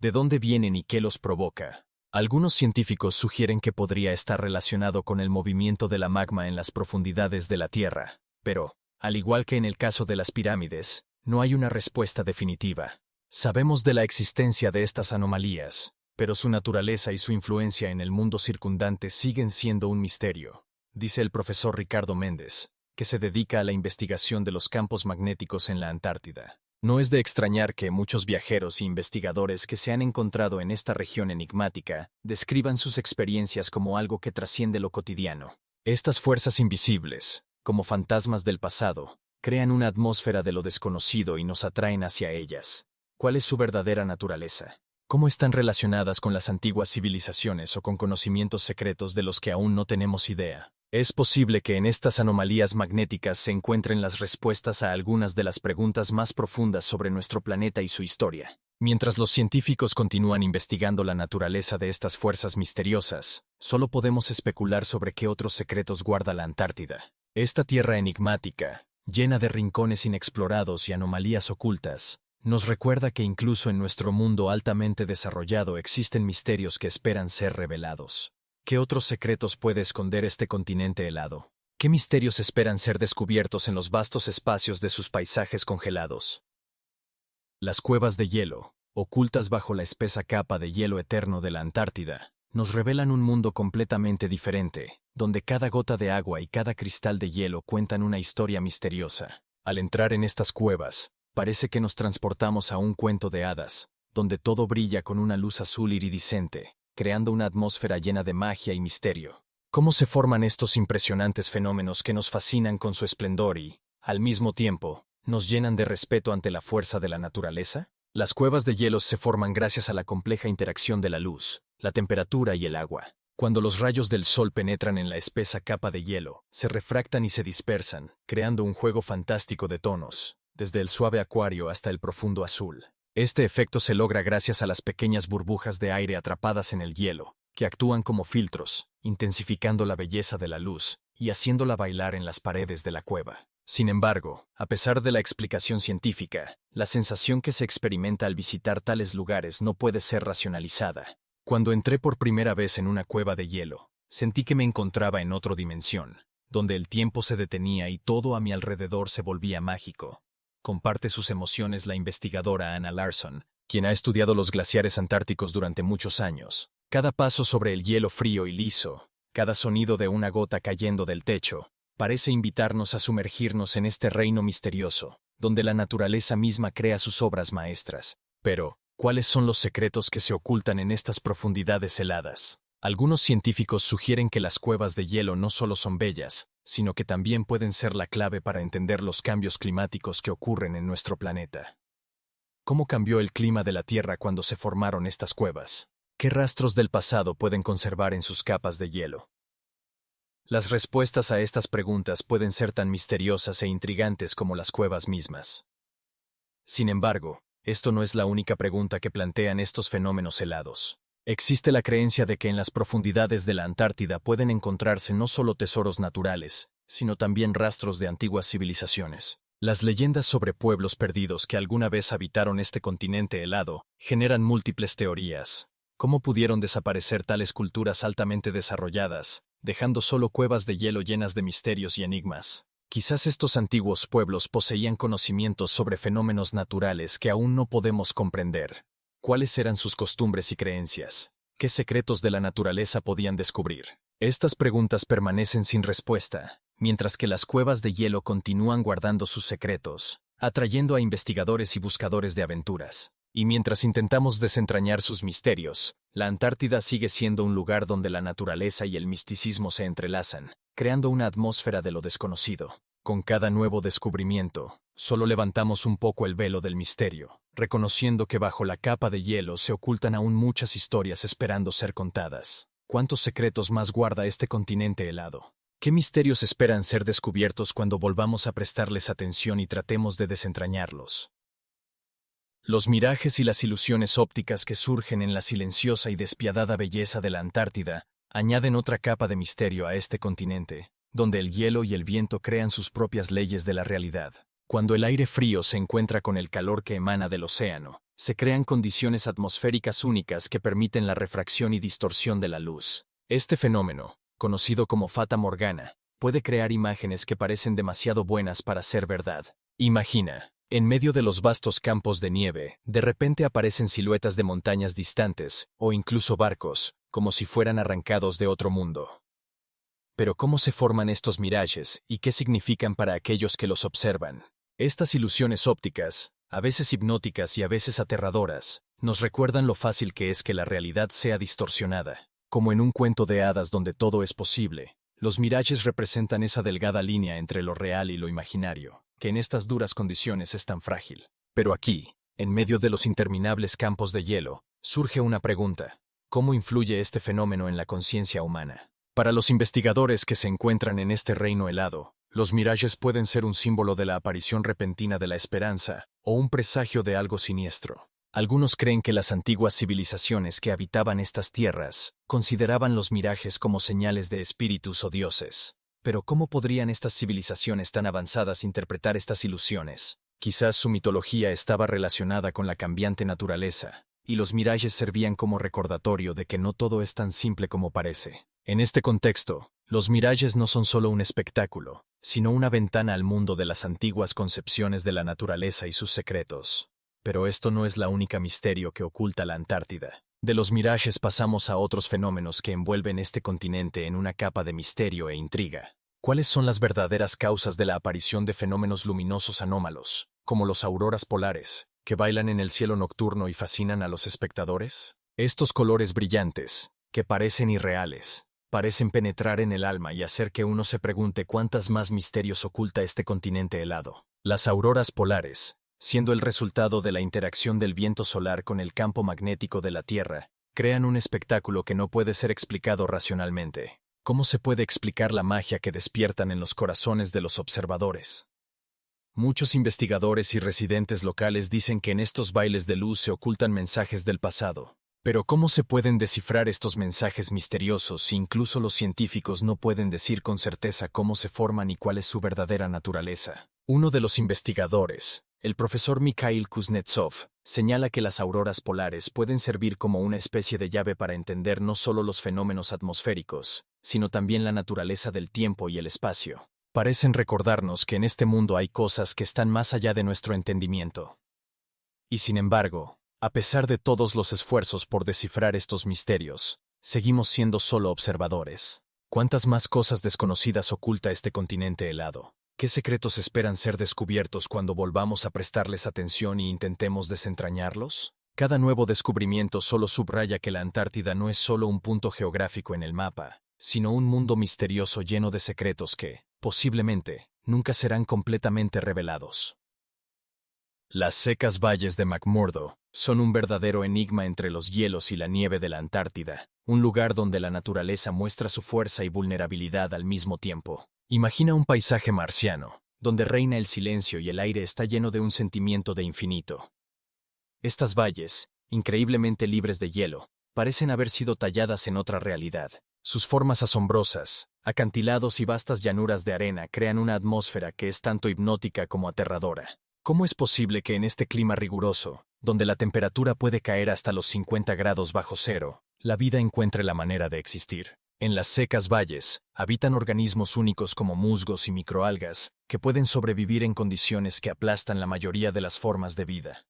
¿De dónde vienen y qué los provoca? Algunos científicos sugieren que podría estar relacionado con el movimiento de la magma en las profundidades de la Tierra, pero, al igual que en el caso de las pirámides, no hay una respuesta definitiva. Sabemos de la existencia de estas anomalías, pero su naturaleza y su influencia en el mundo circundante siguen siendo un misterio, dice el profesor Ricardo Méndez, que se dedica a la investigación de los campos magnéticos en la Antártida. No es de extrañar que muchos viajeros e investigadores que se han encontrado en esta región enigmática describan sus experiencias como algo que trasciende lo cotidiano. Estas fuerzas invisibles, como fantasmas del pasado, crean una atmósfera de lo desconocido y nos atraen hacia ellas. ¿Cuál es su verdadera naturaleza? ¿Cómo están relacionadas con las antiguas civilizaciones o con conocimientos secretos de los que aún no tenemos idea? Es posible que en estas anomalías magnéticas se encuentren las respuestas a algunas de las preguntas más profundas sobre nuestro planeta y su historia. Mientras los científicos continúan investigando la naturaleza de estas fuerzas misteriosas, solo podemos especular sobre qué otros secretos guarda la Antártida. Esta tierra enigmática, llena de rincones inexplorados y anomalías ocultas, nos recuerda que incluso en nuestro mundo altamente desarrollado existen misterios que esperan ser revelados. ¿Qué otros secretos puede esconder este continente helado? ¿Qué misterios esperan ser descubiertos en los vastos espacios de sus paisajes congelados? Las cuevas de hielo, ocultas bajo la espesa capa de hielo eterno de la Antártida, nos revelan un mundo completamente diferente, donde cada gota de agua y cada cristal de hielo cuentan una historia misteriosa. Al entrar en estas cuevas, parece que nos transportamos a un cuento de hadas, donde todo brilla con una luz azul iridiscente, creando una atmósfera llena de magia y misterio. ¿Cómo se forman estos impresionantes fenómenos que nos fascinan con su esplendor y, al mismo tiempo, nos llenan de respeto ante la fuerza de la naturaleza? Las cuevas de hielo se forman gracias a la compleja interacción de la luz, la temperatura y el agua. Cuando los rayos del sol penetran en la espesa capa de hielo, se refractan y se dispersan, creando un juego fantástico de tonos, desde el suave acuario hasta el profundo azul. Este efecto se logra gracias a las pequeñas burbujas de aire atrapadas en el hielo, que actúan como filtros, intensificando la belleza de la luz y haciéndola bailar en las paredes de la cueva. Sin embargo, a pesar de la explicación científica, la sensación que se experimenta al visitar tales lugares no puede ser racionalizada. Cuando entré por primera vez en una cueva de hielo, sentí que me encontraba en otra dimensión, donde el tiempo se detenía y todo a mi alrededor se volvía mágico. Comparte sus emociones la investigadora Anna Larson, quien ha estudiado los glaciares antárticos durante muchos años. Cada paso sobre el hielo frío y liso, cada sonido de una gota cayendo del techo, parece invitarnos a sumergirnos en este reino misterioso, donde la naturaleza misma crea sus obras maestras. Pero, ¿cuáles son los secretos que se ocultan en estas profundidades heladas? Algunos científicos sugieren que las cuevas de hielo no solo son bellas, sino que también pueden ser la clave para entender los cambios climáticos que ocurren en nuestro planeta. ¿Cómo cambió el clima de la Tierra cuando se formaron estas cuevas? ¿Qué rastros del pasado pueden conservar en sus capas de hielo? Las respuestas a estas preguntas pueden ser tan misteriosas e intrigantes como las cuevas mismas. Sin embargo, esto no es la única pregunta que plantean estos fenómenos helados. Existe la creencia de que en las profundidades de la Antártida pueden encontrarse no solo tesoros naturales, sino también rastros de antiguas civilizaciones. Las leyendas sobre pueblos perdidos que alguna vez habitaron este continente helado generan múltiples teorías. ¿Cómo pudieron desaparecer tales culturas altamente desarrolladas, dejando solo cuevas de hielo llenas de misterios y enigmas? Quizás estos antiguos pueblos poseían conocimientos sobre fenómenos naturales que aún no podemos comprender. ¿Cuáles eran sus costumbres y creencias? ¿Qué secretos de la naturaleza podían descubrir? Estas preguntas permanecen sin respuesta, mientras que las cuevas de hielo continúan guardando sus secretos, atrayendo a investigadores y buscadores de aventuras. Y mientras intentamos desentrañar sus misterios, la Antártida sigue siendo un lugar donde la naturaleza y el misticismo se entrelazan, creando una atmósfera de lo desconocido. Con cada nuevo descubrimiento, solo levantamos un poco el velo del misterio, reconociendo que bajo la capa de hielo se ocultan aún muchas historias esperando ser contadas. ¿Cuántos secretos más guarda este continente helado? ¿Qué misterios esperan ser descubiertos cuando volvamos a prestarles atención y tratemos de desentrañarlos? Los mirajes y las ilusiones ópticas que surgen en la silenciosa y despiadada belleza de la Antártida añaden otra capa de misterio a este continente, donde el hielo y el viento crean sus propias leyes de la realidad. Cuando el aire frío se encuentra con el calor que emana del océano, se crean condiciones atmosféricas únicas que permiten la refracción y distorsión de la luz. Este fenómeno, conocido como Fata Morgana, puede crear imágenes que parecen demasiado buenas para ser verdad. Imagina, en medio de los vastos campos de nieve, de repente aparecen siluetas de montañas distantes, o incluso barcos, como si fueran arrancados de otro mundo. Pero ¿cómo se forman estos mirajes y qué significan para aquellos que los observan? Estas ilusiones ópticas, a veces hipnóticas y a veces aterradoras, nos recuerdan lo fácil que es que la realidad sea distorsionada. Como en un cuento de hadas donde todo es posible, los mirajes representan esa delgada línea entre lo real y lo imaginario, que en estas duras condiciones es tan frágil. Pero aquí, en medio de los interminables campos de hielo, surge una pregunta: ¿cómo influye este fenómeno en la conciencia humana? Para los investigadores que se encuentran en este reino helado, los mirajes pueden ser un símbolo de la aparición repentina de la esperanza o un presagio de algo siniestro. Algunos creen que las antiguas civilizaciones que habitaban estas tierras consideraban los mirajes como señales de espíritus o dioses. Pero ¿cómo podrían estas civilizaciones tan avanzadas interpretar estas ilusiones? Quizás su mitología estaba relacionada con la cambiante naturaleza, y los mirajes servían como recordatorio de que no todo es tan simple como parece. En este contexto, los mirajes no son solo un espectáculo, sino una ventana al mundo de las antiguas concepciones de la naturaleza y sus secretos. Pero esto no es la única misterio que oculta la Antártida. De los mirajes pasamos a otros fenómenos que envuelven este continente en una capa de misterio e intriga. ¿Cuáles son las verdaderas causas de la aparición de fenómenos luminosos anómalos, como los auroras polares, que bailan en el cielo nocturno y fascinan a los espectadores? Estos colores brillantes, que parecen irreales, parecen penetrar en el alma y hacer que uno se pregunte cuántas más misterios oculta este continente helado. Las auroras polares, siendo el resultado de la interacción del viento solar con el campo magnético de la Tierra, crean un espectáculo que no puede ser explicado racionalmente. ¿Cómo se puede explicar la magia que despiertan en los corazones de los observadores? Muchos investigadores y residentes locales dicen que en estos bailes de luz se ocultan mensajes del pasado. Pero ¿cómo se pueden descifrar estos mensajes misteriosos si incluso los científicos no pueden decir con certeza cómo se forman y cuál es su verdadera naturaleza? Uno de los investigadores, el profesor Mikhail Kuznetsov, señala que las auroras polares pueden servir como una especie de llave para entender no solo los fenómenos atmosféricos, sino también la naturaleza del tiempo y el espacio. Parecen recordarnos que en este mundo hay cosas que están más allá de nuestro entendimiento. Y sin embargo, a pesar de todos los esfuerzos por descifrar estos misterios, seguimos siendo solo observadores. ¿Cuántas más cosas desconocidas oculta este continente helado? ¿Qué secretos esperan ser descubiertos cuando volvamos a prestarles atención e intentemos desentrañarlos? Cada nuevo descubrimiento solo subraya que la Antártida no es solo un punto geográfico en el mapa, sino un mundo misterioso lleno de secretos que, posiblemente, nunca serán completamente revelados. Las secas valles de McMurdo son un verdadero enigma entre los hielos y la nieve de la Antártida, un lugar donde la naturaleza muestra su fuerza y vulnerabilidad al mismo tiempo. Imagina un paisaje marciano, donde reina el silencio y el aire está lleno de un sentimiento de infinito. Estas valles, increíblemente libres de hielo, parecen haber sido talladas en otra realidad. Sus formas asombrosas, acantilados y vastas llanuras de arena crean una atmósfera que es tanto hipnótica como aterradora. ¿Cómo es posible que en este clima riguroso, donde la temperatura puede caer hasta los 50 grados bajo cero, la vida encuentre la manera de existir? En las secas valles, habitan organismos únicos como musgos y microalgas, que pueden sobrevivir en condiciones que aplastan la mayoría de las formas de vida.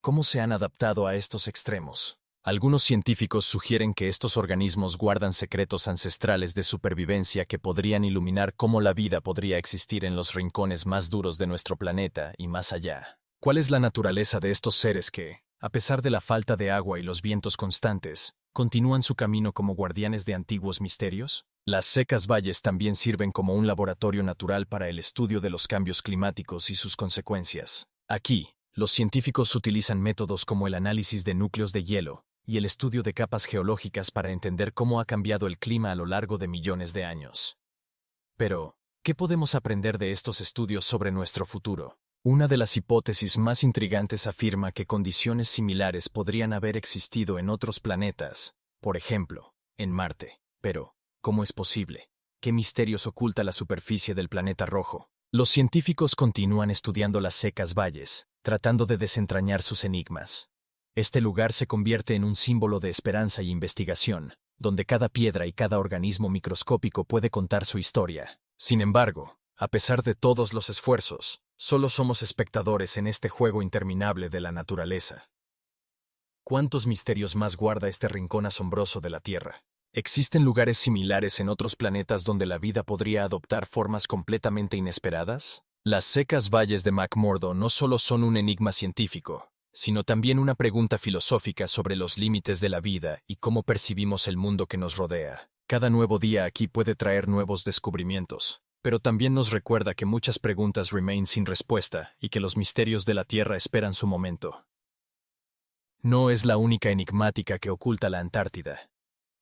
¿Cómo se han adaptado a estos extremos? Algunos científicos sugieren que estos organismos guardan secretos ancestrales de supervivencia que podrían iluminar cómo la vida podría existir en los rincones más duros de nuestro planeta y más allá. ¿Cuál es la naturaleza de estos seres que, a pesar de la falta de agua y los vientos constantes, continúan su camino como guardianes de antiguos misterios? Las secas valles también sirven como un laboratorio natural para el estudio de los cambios climáticos y sus consecuencias. Aquí, los científicos utilizan métodos como el análisis de núcleos de hielo y el estudio de capas geológicas para entender cómo ha cambiado el clima a lo largo de millones de años. Pero, ¿qué podemos aprender de estos estudios sobre nuestro futuro? Una de las hipótesis más intrigantes afirma que condiciones similares podrían haber existido en otros planetas, por ejemplo, en Marte. Pero, ¿cómo es posible? ¿Qué misterios oculta la superficie del planeta rojo? Los científicos continúan estudiando las secas valles, tratando de desentrañar sus enigmas. Este lugar se convierte en un símbolo de esperanza y investigación, donde cada piedra y cada organismo microscópico puede contar su historia. Sin embargo, a pesar de todos los esfuerzos, solo somos espectadores en este juego interminable de la naturaleza. ¿Cuántos misterios más guarda este rincón asombroso de la Tierra? ¿Existen lugares similares en otros planetas donde la vida podría adoptar formas completamente inesperadas? Las secas valles de McMurdo no solo son un enigma científico, sino también una pregunta filosófica sobre los límites de la vida y cómo percibimos el mundo que nos rodea. Cada nuevo día aquí puede traer nuevos descubrimientos, pero también nos recuerda que muchas preguntas remain sin respuesta y que los misterios de la Tierra esperan su momento. No es la única enigmática que oculta la Antártida.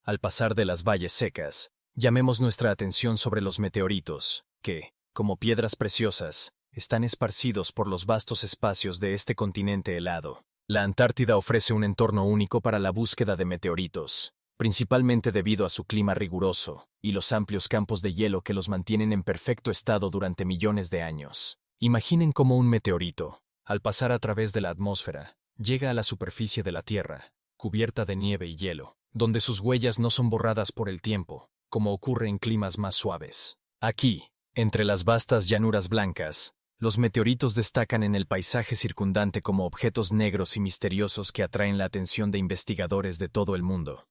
Al pasar de las valles secas, llamemos nuestra atención sobre los meteoritos, que, como piedras preciosas, están esparcidos por los vastos espacios de este continente helado. La Antártida ofrece un entorno único para la búsqueda de meteoritos, principalmente debido a su clima riguroso y los amplios campos de hielo que los mantienen en perfecto estado durante millones de años. Imaginen cómo un meteorito, al pasar a través de la atmósfera, llega a la superficie de la Tierra, cubierta de nieve y hielo, donde sus huellas no son borradas por el tiempo, como ocurre en climas más suaves. Aquí, entre las vastas llanuras blancas, los meteoritos destacan en el paisaje circundante como objetos negros y misteriosos que atraen la atención de investigadores de todo el mundo.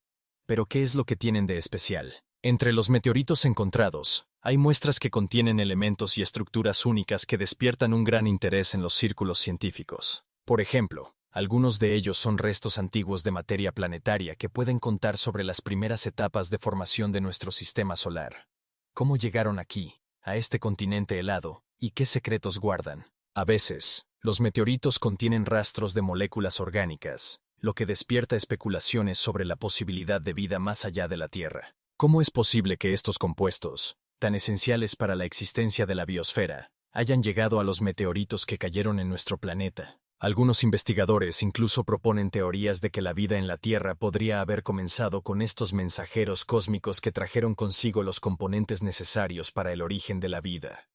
Pero ¿qué es lo que tienen de especial? Entre los meteoritos encontrados, hay muestras que contienen elementos y estructuras únicas que despiertan un gran interés en los círculos científicos. Por ejemplo, Algunos de ellos son restos antiguos de materia planetaria que pueden contar sobre las primeras etapas de formación de nuestro sistema solar. ¿Cómo llegaron aquí, a este continente helado, y qué secretos guardan? A veces, los meteoritos contienen rastros de moléculas orgánicas, lo que despierta especulaciones sobre la posibilidad de vida más allá de la Tierra. ¿Cómo es posible que estos compuestos, tan esenciales para la existencia de la biosfera, hayan llegado a los meteoritos que cayeron en nuestro planeta? Algunos investigadores incluso proponen teorías de que la vida en la Tierra podría haber comenzado con estos mensajeros cósmicos que trajeron consigo los componentes necesarios para el origen de la vida.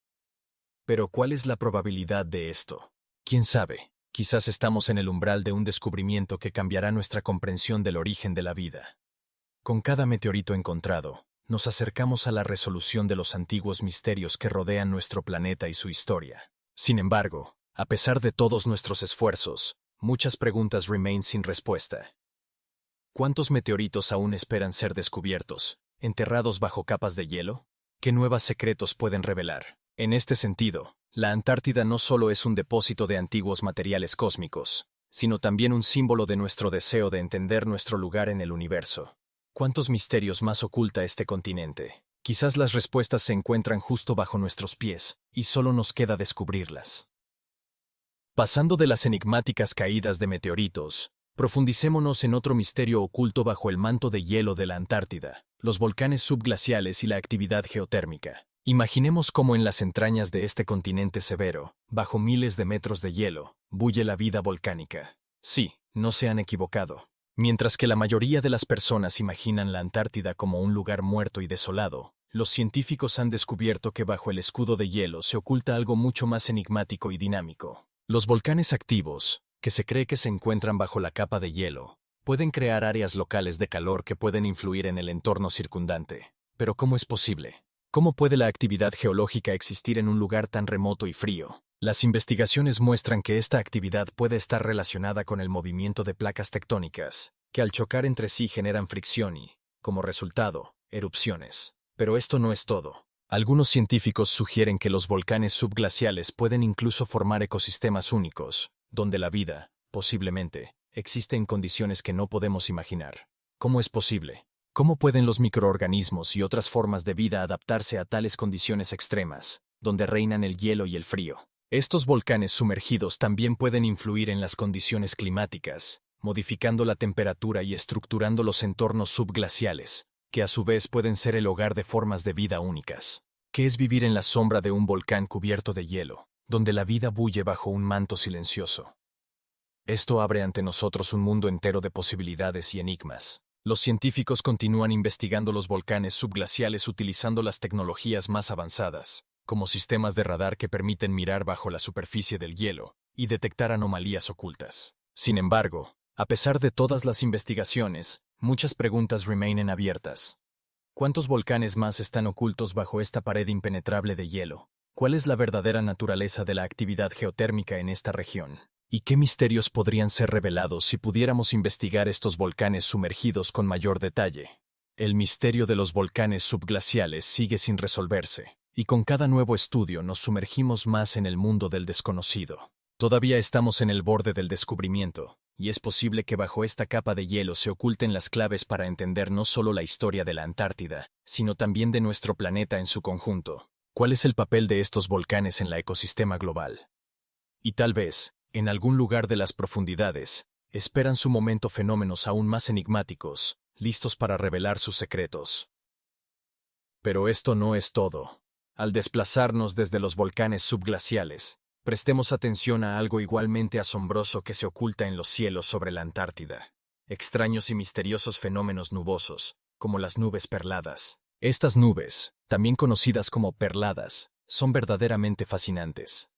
Pero ¿cuál es la probabilidad de esto? ¿Quién sabe? Quizás estamos en el umbral de un descubrimiento que cambiará nuestra comprensión del origen de la vida. Con cada meteorito encontrado, nos acercamos a la resolución de los antiguos misterios que rodean nuestro planeta y su historia. Sin embargo, a pesar de todos nuestros esfuerzos, muchas preguntas remain sin respuesta. ¿Cuántos meteoritos aún esperan ser descubiertos, enterrados bajo capas de hielo? ¿Qué nuevos secretos pueden revelar? En este sentido, la Antártida no solo es un depósito de antiguos materiales cósmicos, sino también un símbolo de nuestro deseo de entender nuestro lugar en el universo. ¿Cuántos misterios más oculta este continente? Quizás las respuestas se encuentran justo bajo nuestros pies, y solo nos queda descubrirlas. Pasando de las enigmáticas caídas de meteoritos, profundicémonos en otro misterio oculto bajo el manto de hielo de la Antártida, los volcanes subglaciales y la actividad geotérmica. Imaginemos cómo en las entrañas de este continente severo, bajo miles de metros de hielo, bulle la vida volcánica. Sí, no se han equivocado. Mientras que la mayoría de las personas imaginan la Antártida como un lugar muerto y desolado, los científicos han descubierto que bajo el escudo de hielo se oculta algo mucho más enigmático y dinámico. Los volcanes activos, que se cree que se encuentran bajo la capa de hielo, pueden crear áreas locales de calor que pueden influir en el entorno circundante. Pero ¿cómo es posible? ¿Cómo puede la actividad geológica existir en un lugar tan remoto y frío? Las investigaciones muestran que esta actividad puede estar relacionada con el movimiento de placas tectónicas, que al chocar entre sí generan fricción y, como resultado, erupciones. Pero esto no es todo. Algunos científicos sugieren que los volcanes subglaciales pueden incluso formar ecosistemas únicos, donde la vida, posiblemente, existe en condiciones que no podemos imaginar. ¿Cómo es posible? ¿Cómo pueden los microorganismos y otras formas de vida adaptarse a tales condiciones extremas, donde reinan el hielo y el frío? Estos volcanes sumergidos también pueden influir en las condiciones climáticas, modificando la temperatura y estructurando los entornos subglaciales, que a su vez pueden ser el hogar de formas de vida únicas. ¿Qué es vivir en la sombra de un volcán cubierto de hielo, donde la vida bulle bajo un manto silencioso? Esto abre ante nosotros un mundo entero de posibilidades y enigmas. Los científicos continúan investigando los volcanes subglaciales utilizando las tecnologías más avanzadas, como sistemas de radar que permiten mirar bajo la superficie del hielo y detectar anomalías ocultas. Sin embargo, a pesar de todas las investigaciones, muchas preguntas remainen abiertas. ¿Cuántos volcanes más están ocultos bajo esta pared impenetrable de hielo? ¿Cuál es la verdadera naturaleza de la actividad geotérmica en esta región? ¿Y qué misterios podrían ser revelados si pudiéramos investigar estos volcanes sumergidos con mayor detalle? El misterio de los volcanes subglaciales sigue sin resolverse, y con cada nuevo estudio nos sumergimos más en el mundo del desconocido. Todavía estamos en el borde del descubrimiento, y es posible que bajo esta capa de hielo se oculten las claves para entender no solo la historia de la Antártida, sino también de nuestro planeta en su conjunto. ¿Cuál es el papel de estos volcanes en el ecosistema global? Y tal vez, en algún lugar de las profundidades, esperan su momento fenómenos aún más enigmáticos, listos para revelar sus secretos. Pero esto no es todo. Al desplazarnos desde los volcanes subglaciales, prestemos atención a algo igualmente asombroso que se oculta en los cielos sobre la Antártida. Extraños y misteriosos fenómenos nubosos, como las nubes perladas. Estas nubes, también conocidas como perladas, son verdaderamente fascinantes.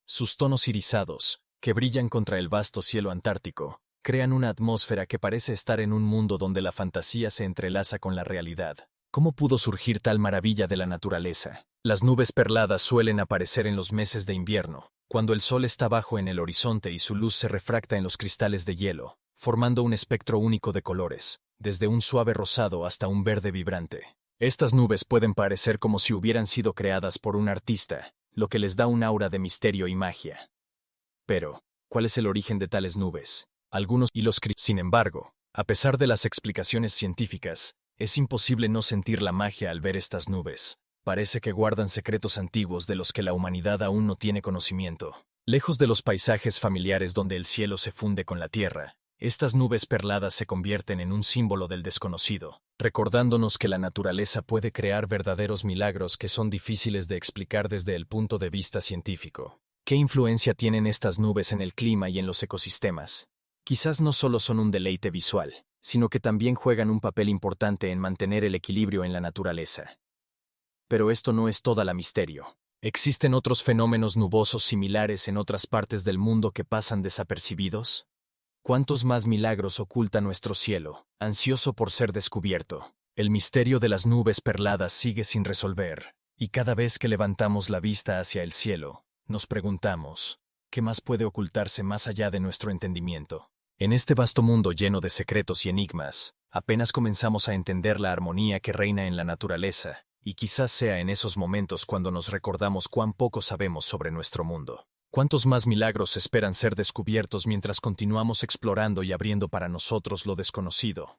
Sus tonos irisados, que brillan contra el vasto cielo antártico, crean una atmósfera que parece estar en un mundo donde la fantasía se entrelaza con la realidad. ¿Cómo pudo surgir tal maravilla de la naturaleza? Las nubes perladas suelen aparecer en los meses de invierno, cuando el sol está bajo en el horizonte y su luz se refracta en los cristales de hielo, formando un espectro único de colores, desde un suave rosado hasta un verde vibrante. Estas nubes pueden parecer como si hubieran sido creadas por un artista, lo que les da un aura de misterio y magia. Pero, ¿Cuál es el origen de tales nubes? Sin embargo, a pesar de las explicaciones científicas, es imposible no sentir la magia al ver estas nubes. Parece que guardan secretos antiguos de los que la humanidad aún no tiene conocimiento. Lejos de los paisajes familiares donde el cielo se funde con la tierra, estas nubes perladas se convierten en un símbolo del desconocido, recordándonos que la naturaleza puede crear verdaderos milagros que son difíciles de explicar desde el punto de vista científico. ¿Qué influencia tienen estas nubes en el clima y en los ecosistemas? Quizás no solo son un deleite visual, sino que también juegan un papel importante en mantener el equilibrio en la naturaleza. Pero esto no es toda la misterio. ¿Existen otros fenómenos nubosos similares en otras partes del mundo que pasan desapercibidos? ¿Cuántos más milagros oculta nuestro cielo, ansioso por ser descubierto? El misterio de las nubes perladas sigue sin resolver, y cada vez que levantamos la vista hacia el cielo, nos preguntamos, ¿qué más puede ocultarse más allá de nuestro entendimiento? En este vasto mundo lleno de secretos y enigmas, apenas comenzamos a entender la armonía que reina en la naturaleza, y quizás sea en esos momentos cuando nos recordamos cuán poco sabemos sobre nuestro mundo. ¿Cuántos más milagros esperan ser descubiertos mientras continuamos explorando y abriendo para nosotros lo desconocido?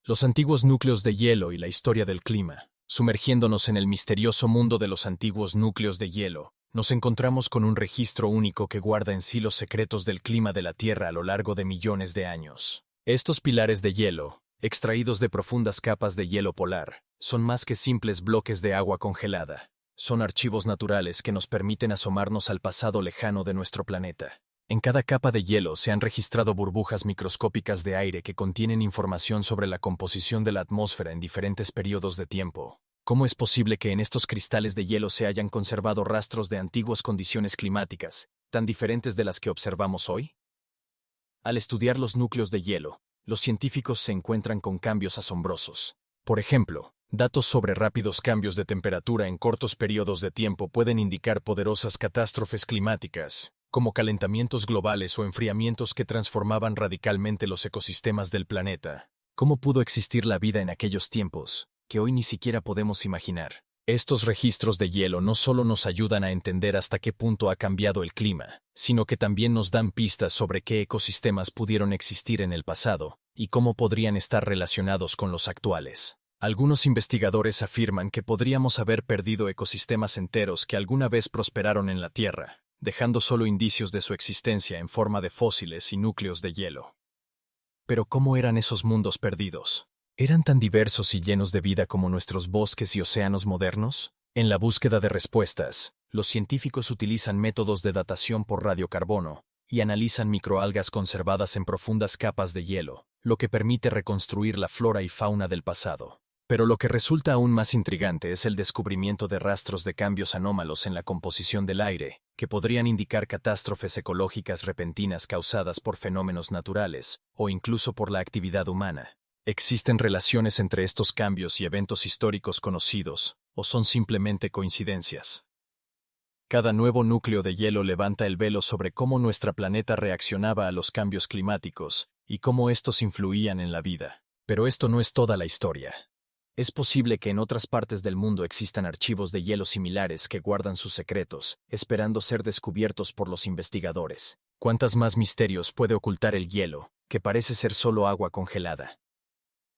Los antiguos núcleos de hielo y la historia del clima. Sumergiéndonos en el misterioso mundo de los antiguos núcleos de hielo, nos encontramos con un registro único que guarda en sí los secretos del clima de la Tierra a lo largo de millones de años. Estos pilares de hielo, extraídos de profundas capas de hielo polar, son más que simples bloques de agua congelada. Son archivos naturales que nos permiten asomarnos al pasado lejano de nuestro planeta. En cada capa de hielo se han registrado burbujas microscópicas de aire que contienen información sobre la composición de la atmósfera en diferentes periodos de tiempo. ¿Cómo es posible que en estos cristales de hielo se hayan conservado rastros de antiguas condiciones climáticas, tan diferentes de las que observamos hoy? Al estudiar los núcleos de hielo, los científicos se encuentran con cambios asombrosos. Por ejemplo, datos sobre rápidos cambios de temperatura en cortos periodos de tiempo pueden indicar poderosas catástrofes climáticas, como calentamientos globales o enfriamientos que transformaban radicalmente los ecosistemas del planeta. ¿Cómo pudo existir la vida en aquellos tiempos, que hoy ni siquiera podemos imaginar? Estos registros de hielo no solo nos ayudan a entender hasta qué punto ha cambiado el clima, sino que también nos dan pistas sobre qué ecosistemas pudieron existir en el pasado y cómo podrían estar relacionados con los actuales. Algunos investigadores afirman que podríamos haber perdido ecosistemas enteros que alguna vez prosperaron en la Tierra, dejando solo indicios de su existencia en forma de fósiles y núcleos de hielo. Pero ¿cómo eran esos mundos perdidos? ¿Eran tan diversos y llenos de vida como nuestros bosques y océanos modernos? En la búsqueda de respuestas, los científicos utilizan métodos de datación por radiocarbono y analizan microalgas conservadas en profundas capas de hielo, lo que permite reconstruir la flora y fauna del pasado. Pero lo que resulta aún más intrigante es el descubrimiento de rastros de cambios anómalos en la composición del aire, que podrían indicar catástrofes ecológicas repentinas causadas por fenómenos naturales, o incluso por la actividad humana. ¿Existen relaciones entre estos cambios y eventos históricos conocidos, o son simplemente coincidencias? Cada nuevo núcleo de hielo levanta el velo sobre cómo nuestro planeta reaccionaba a los cambios climáticos, y cómo estos influían en la vida. Pero esto no es toda la historia. Es posible que en otras partes del mundo existan archivos de hielo similares que guardan sus secretos, esperando ser descubiertos por los investigadores. ¿Cuántas más misterios puede ocultar el hielo, que parece ser solo agua congelada?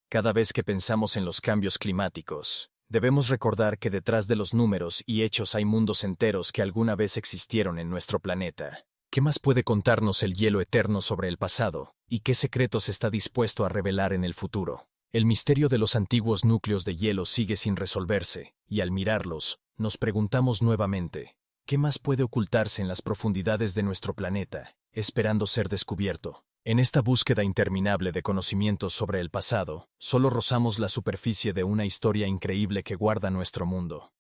Cada vez que pensamos en los cambios climáticos, debemos recordar que detrás de los números y hechos hay mundos enteros que alguna vez existieron en nuestro planeta. ¿Qué más puede contarnos el hielo eterno sobre el pasado, y qué secretos está dispuesto a revelar en el futuro? El misterio de los antiguos núcleos de hielo sigue sin resolverse, y al mirarlos, nos preguntamos nuevamente, ¿qué más puede ocultarse en las profundidades de nuestro planeta, esperando ser descubierto? En esta búsqueda interminable de conocimientos sobre el pasado, solo rozamos la superficie de una historia increíble que guarda nuestro mundo.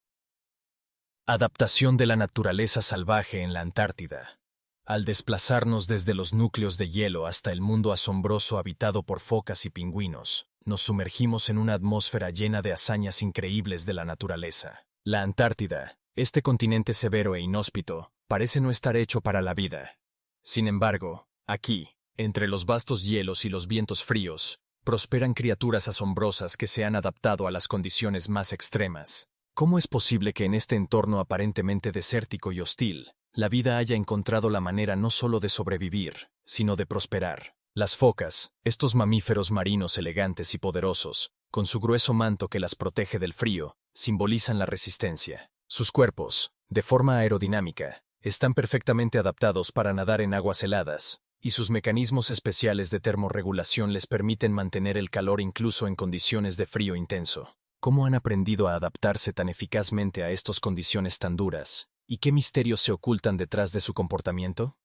Adaptación de la naturaleza salvaje en la Antártida. Al desplazarnos desde los núcleos de hielo hasta el mundo asombroso habitado por focas y pingüinos, nos sumergimos en una atmósfera llena de hazañas increíbles de la naturaleza. La Antártida, este continente severo e inhóspito, parece no estar hecho para la vida. Sin embargo, aquí, entre los vastos hielos y los vientos fríos, prosperan criaturas asombrosas que se han adaptado a las condiciones más extremas. ¿Cómo es posible que en este entorno aparentemente desértico y hostil, la vida haya encontrado la manera no solo de sobrevivir, sino de prosperar. Las focas, estos mamíferos marinos elegantes y poderosos, con su grueso manto que las protege del frío, simbolizan la resistencia. Sus cuerpos, de forma aerodinámica, están perfectamente adaptados para nadar en aguas heladas, y sus mecanismos especiales de termorregulación les permiten mantener el calor incluso en condiciones de frío intenso. ¿Cómo han aprendido a adaptarse tan eficazmente a estas condiciones tan duras? ¿Y qué misterios se ocultan detrás de su comportamiento?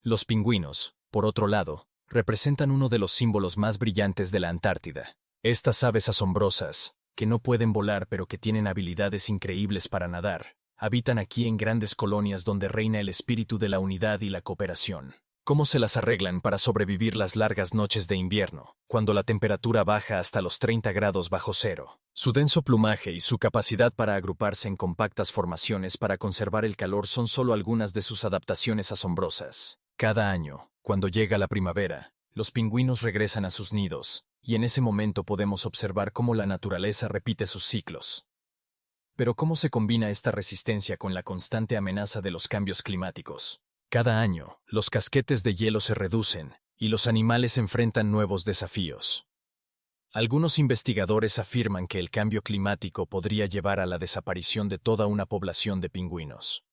Los pingüinos, por otro lado, representan uno de los símbolos más brillantes de la Antártida. Estas aves asombrosas, que no pueden volar pero que tienen habilidades increíbles para nadar, habitan aquí en grandes colonias donde reina el espíritu de la unidad y la cooperación. ¿Cómo se las arreglan para sobrevivir las largas noches de invierno, cuando la temperatura baja hasta los 30 grados bajo cero? Su denso plumaje y su capacidad para agruparse en compactas formaciones para conservar el calor son solo algunas de sus adaptaciones asombrosas. Cada año, cuando llega la primavera, los pingüinos regresan a sus nidos, y en ese momento podemos observar cómo la naturaleza repite sus ciclos. Pero ¿cómo se combina esta resistencia con la constante amenaza de los cambios climáticos? Cada año, los casquetes de hielo se reducen, y los animales enfrentan nuevos desafíos. Algunos investigadores afirman que el cambio climático podría llevar a la desaparición de toda una población de pingüinos.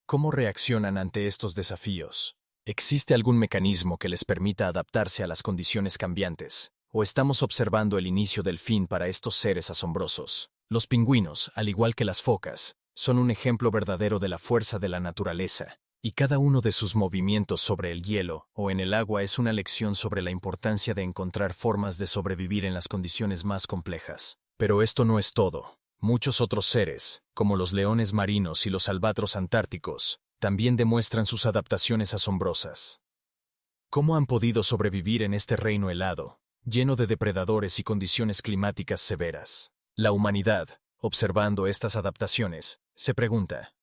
¿Cómo reaccionan ante estos desafíos? ¿Existe algún mecanismo que les permita adaptarse a las condiciones cambiantes? ¿O estamos observando el inicio del fin para estos seres asombrosos? Los pingüinos, al igual que las focas, son un ejemplo verdadero de la fuerza de la naturaleza, y cada uno de sus movimientos sobre el hielo o en el agua es una lección sobre la importancia de encontrar formas de sobrevivir en las condiciones más complejas. Pero esto no es todo. Muchos otros seres, como los leones marinos y los albatros antárticos, también demuestran sus adaptaciones asombrosas. ¿Cómo han podido sobrevivir en este reino helado, lleno de depredadores y condiciones climáticas severas? La humanidad, observando estas adaptaciones, se pregunta: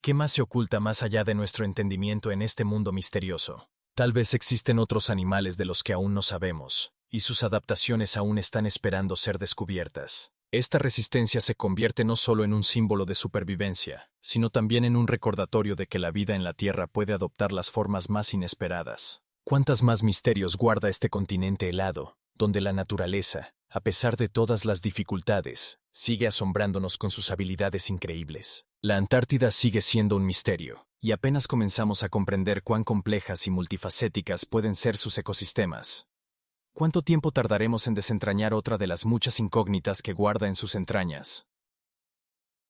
¿qué más se oculta más allá de nuestro entendimiento en este mundo misterioso? Tal vez existen otros animales de los que aún no sabemos, y sus adaptaciones aún están esperando ser descubiertas. Esta resistencia se convierte no solo en un símbolo de supervivencia, sino también en un recordatorio de que la vida en la Tierra puede adoptar las formas más inesperadas. ¿Cuántas más misterios guarda este continente helado, donde la naturaleza, a pesar de todas las dificultades, sigue asombrándonos con sus habilidades increíbles? La Antártida sigue siendo un misterio, y apenas comenzamos a comprender cuán complejas y multifacéticas pueden ser sus ecosistemas. ¿Cuánto tiempo tardaremos en desentrañar otra de las muchas incógnitas que guarda en sus entrañas?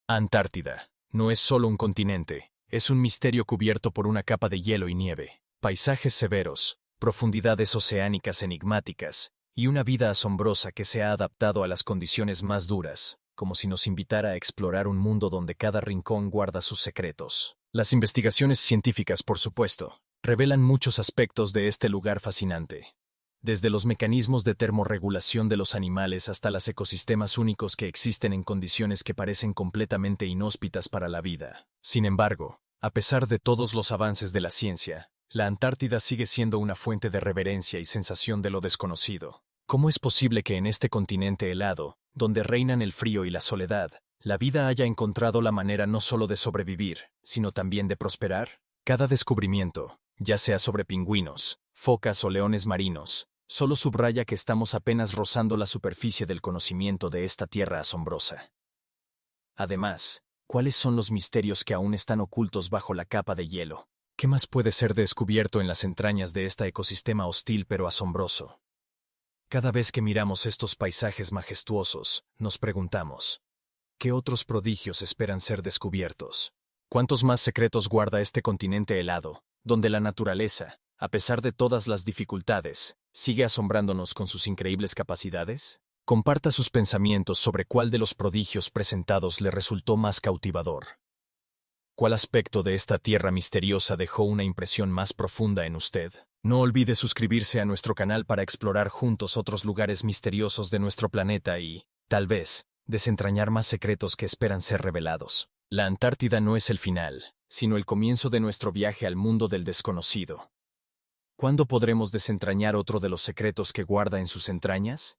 Antártida no es solo un continente, es un misterio cubierto por una capa de hielo y nieve, paisajes severos, profundidades oceánicas enigmáticas, y una vida asombrosa que se ha adaptado a las condiciones más duras, como si nos invitara a explorar un mundo donde cada rincón guarda sus secretos. Las investigaciones científicas, por supuesto, revelan muchos aspectos de este lugar fascinante. Desde los mecanismos de termorregulación de los animales hasta los ecosistemas únicos que existen en condiciones que parecen completamente inhóspitas para la vida. Sin embargo, a pesar de todos los avances de la ciencia, la Antártida sigue siendo una fuente de reverencia y sensación de lo desconocido. ¿Cómo es posible que en este continente helado, donde reinan el frío y la soledad, la vida haya encontrado la manera no solo de sobrevivir, sino también de prosperar? Cada descubrimiento, ya sea sobre pingüinos, focas o leones marinos, solo subraya que estamos apenas rozando la superficie del conocimiento de esta tierra asombrosa. Además, ¿cuáles son los misterios que aún están ocultos bajo la capa de hielo? ¿Qué más puede ser descubierto en las entrañas de este ecosistema hostil pero asombroso? Cada vez que miramos estos paisajes majestuosos, nos preguntamos: ¿qué otros prodigios esperan ser descubiertos? ¿Cuántos más secretos guarda este continente helado, donde la naturaleza, a pesar de todas las dificultades, sigue asombrándonos con sus increíbles capacidades? Comparta sus pensamientos sobre cuál de los prodigios presentados le resultó más cautivador. ¿Cuál aspecto de esta tierra misteriosa dejó una impresión más profunda en usted? No olvide suscribirse a nuestro canal para explorar juntos otros lugares misteriosos de nuestro planeta y, tal vez, desentrañar más secretos que esperan ser revelados. La Antártida no es el final, sino el comienzo de nuestro viaje al mundo del desconocido. ¿Cuándo podremos desentrañar otro de los secretos que guarda en sus entrañas?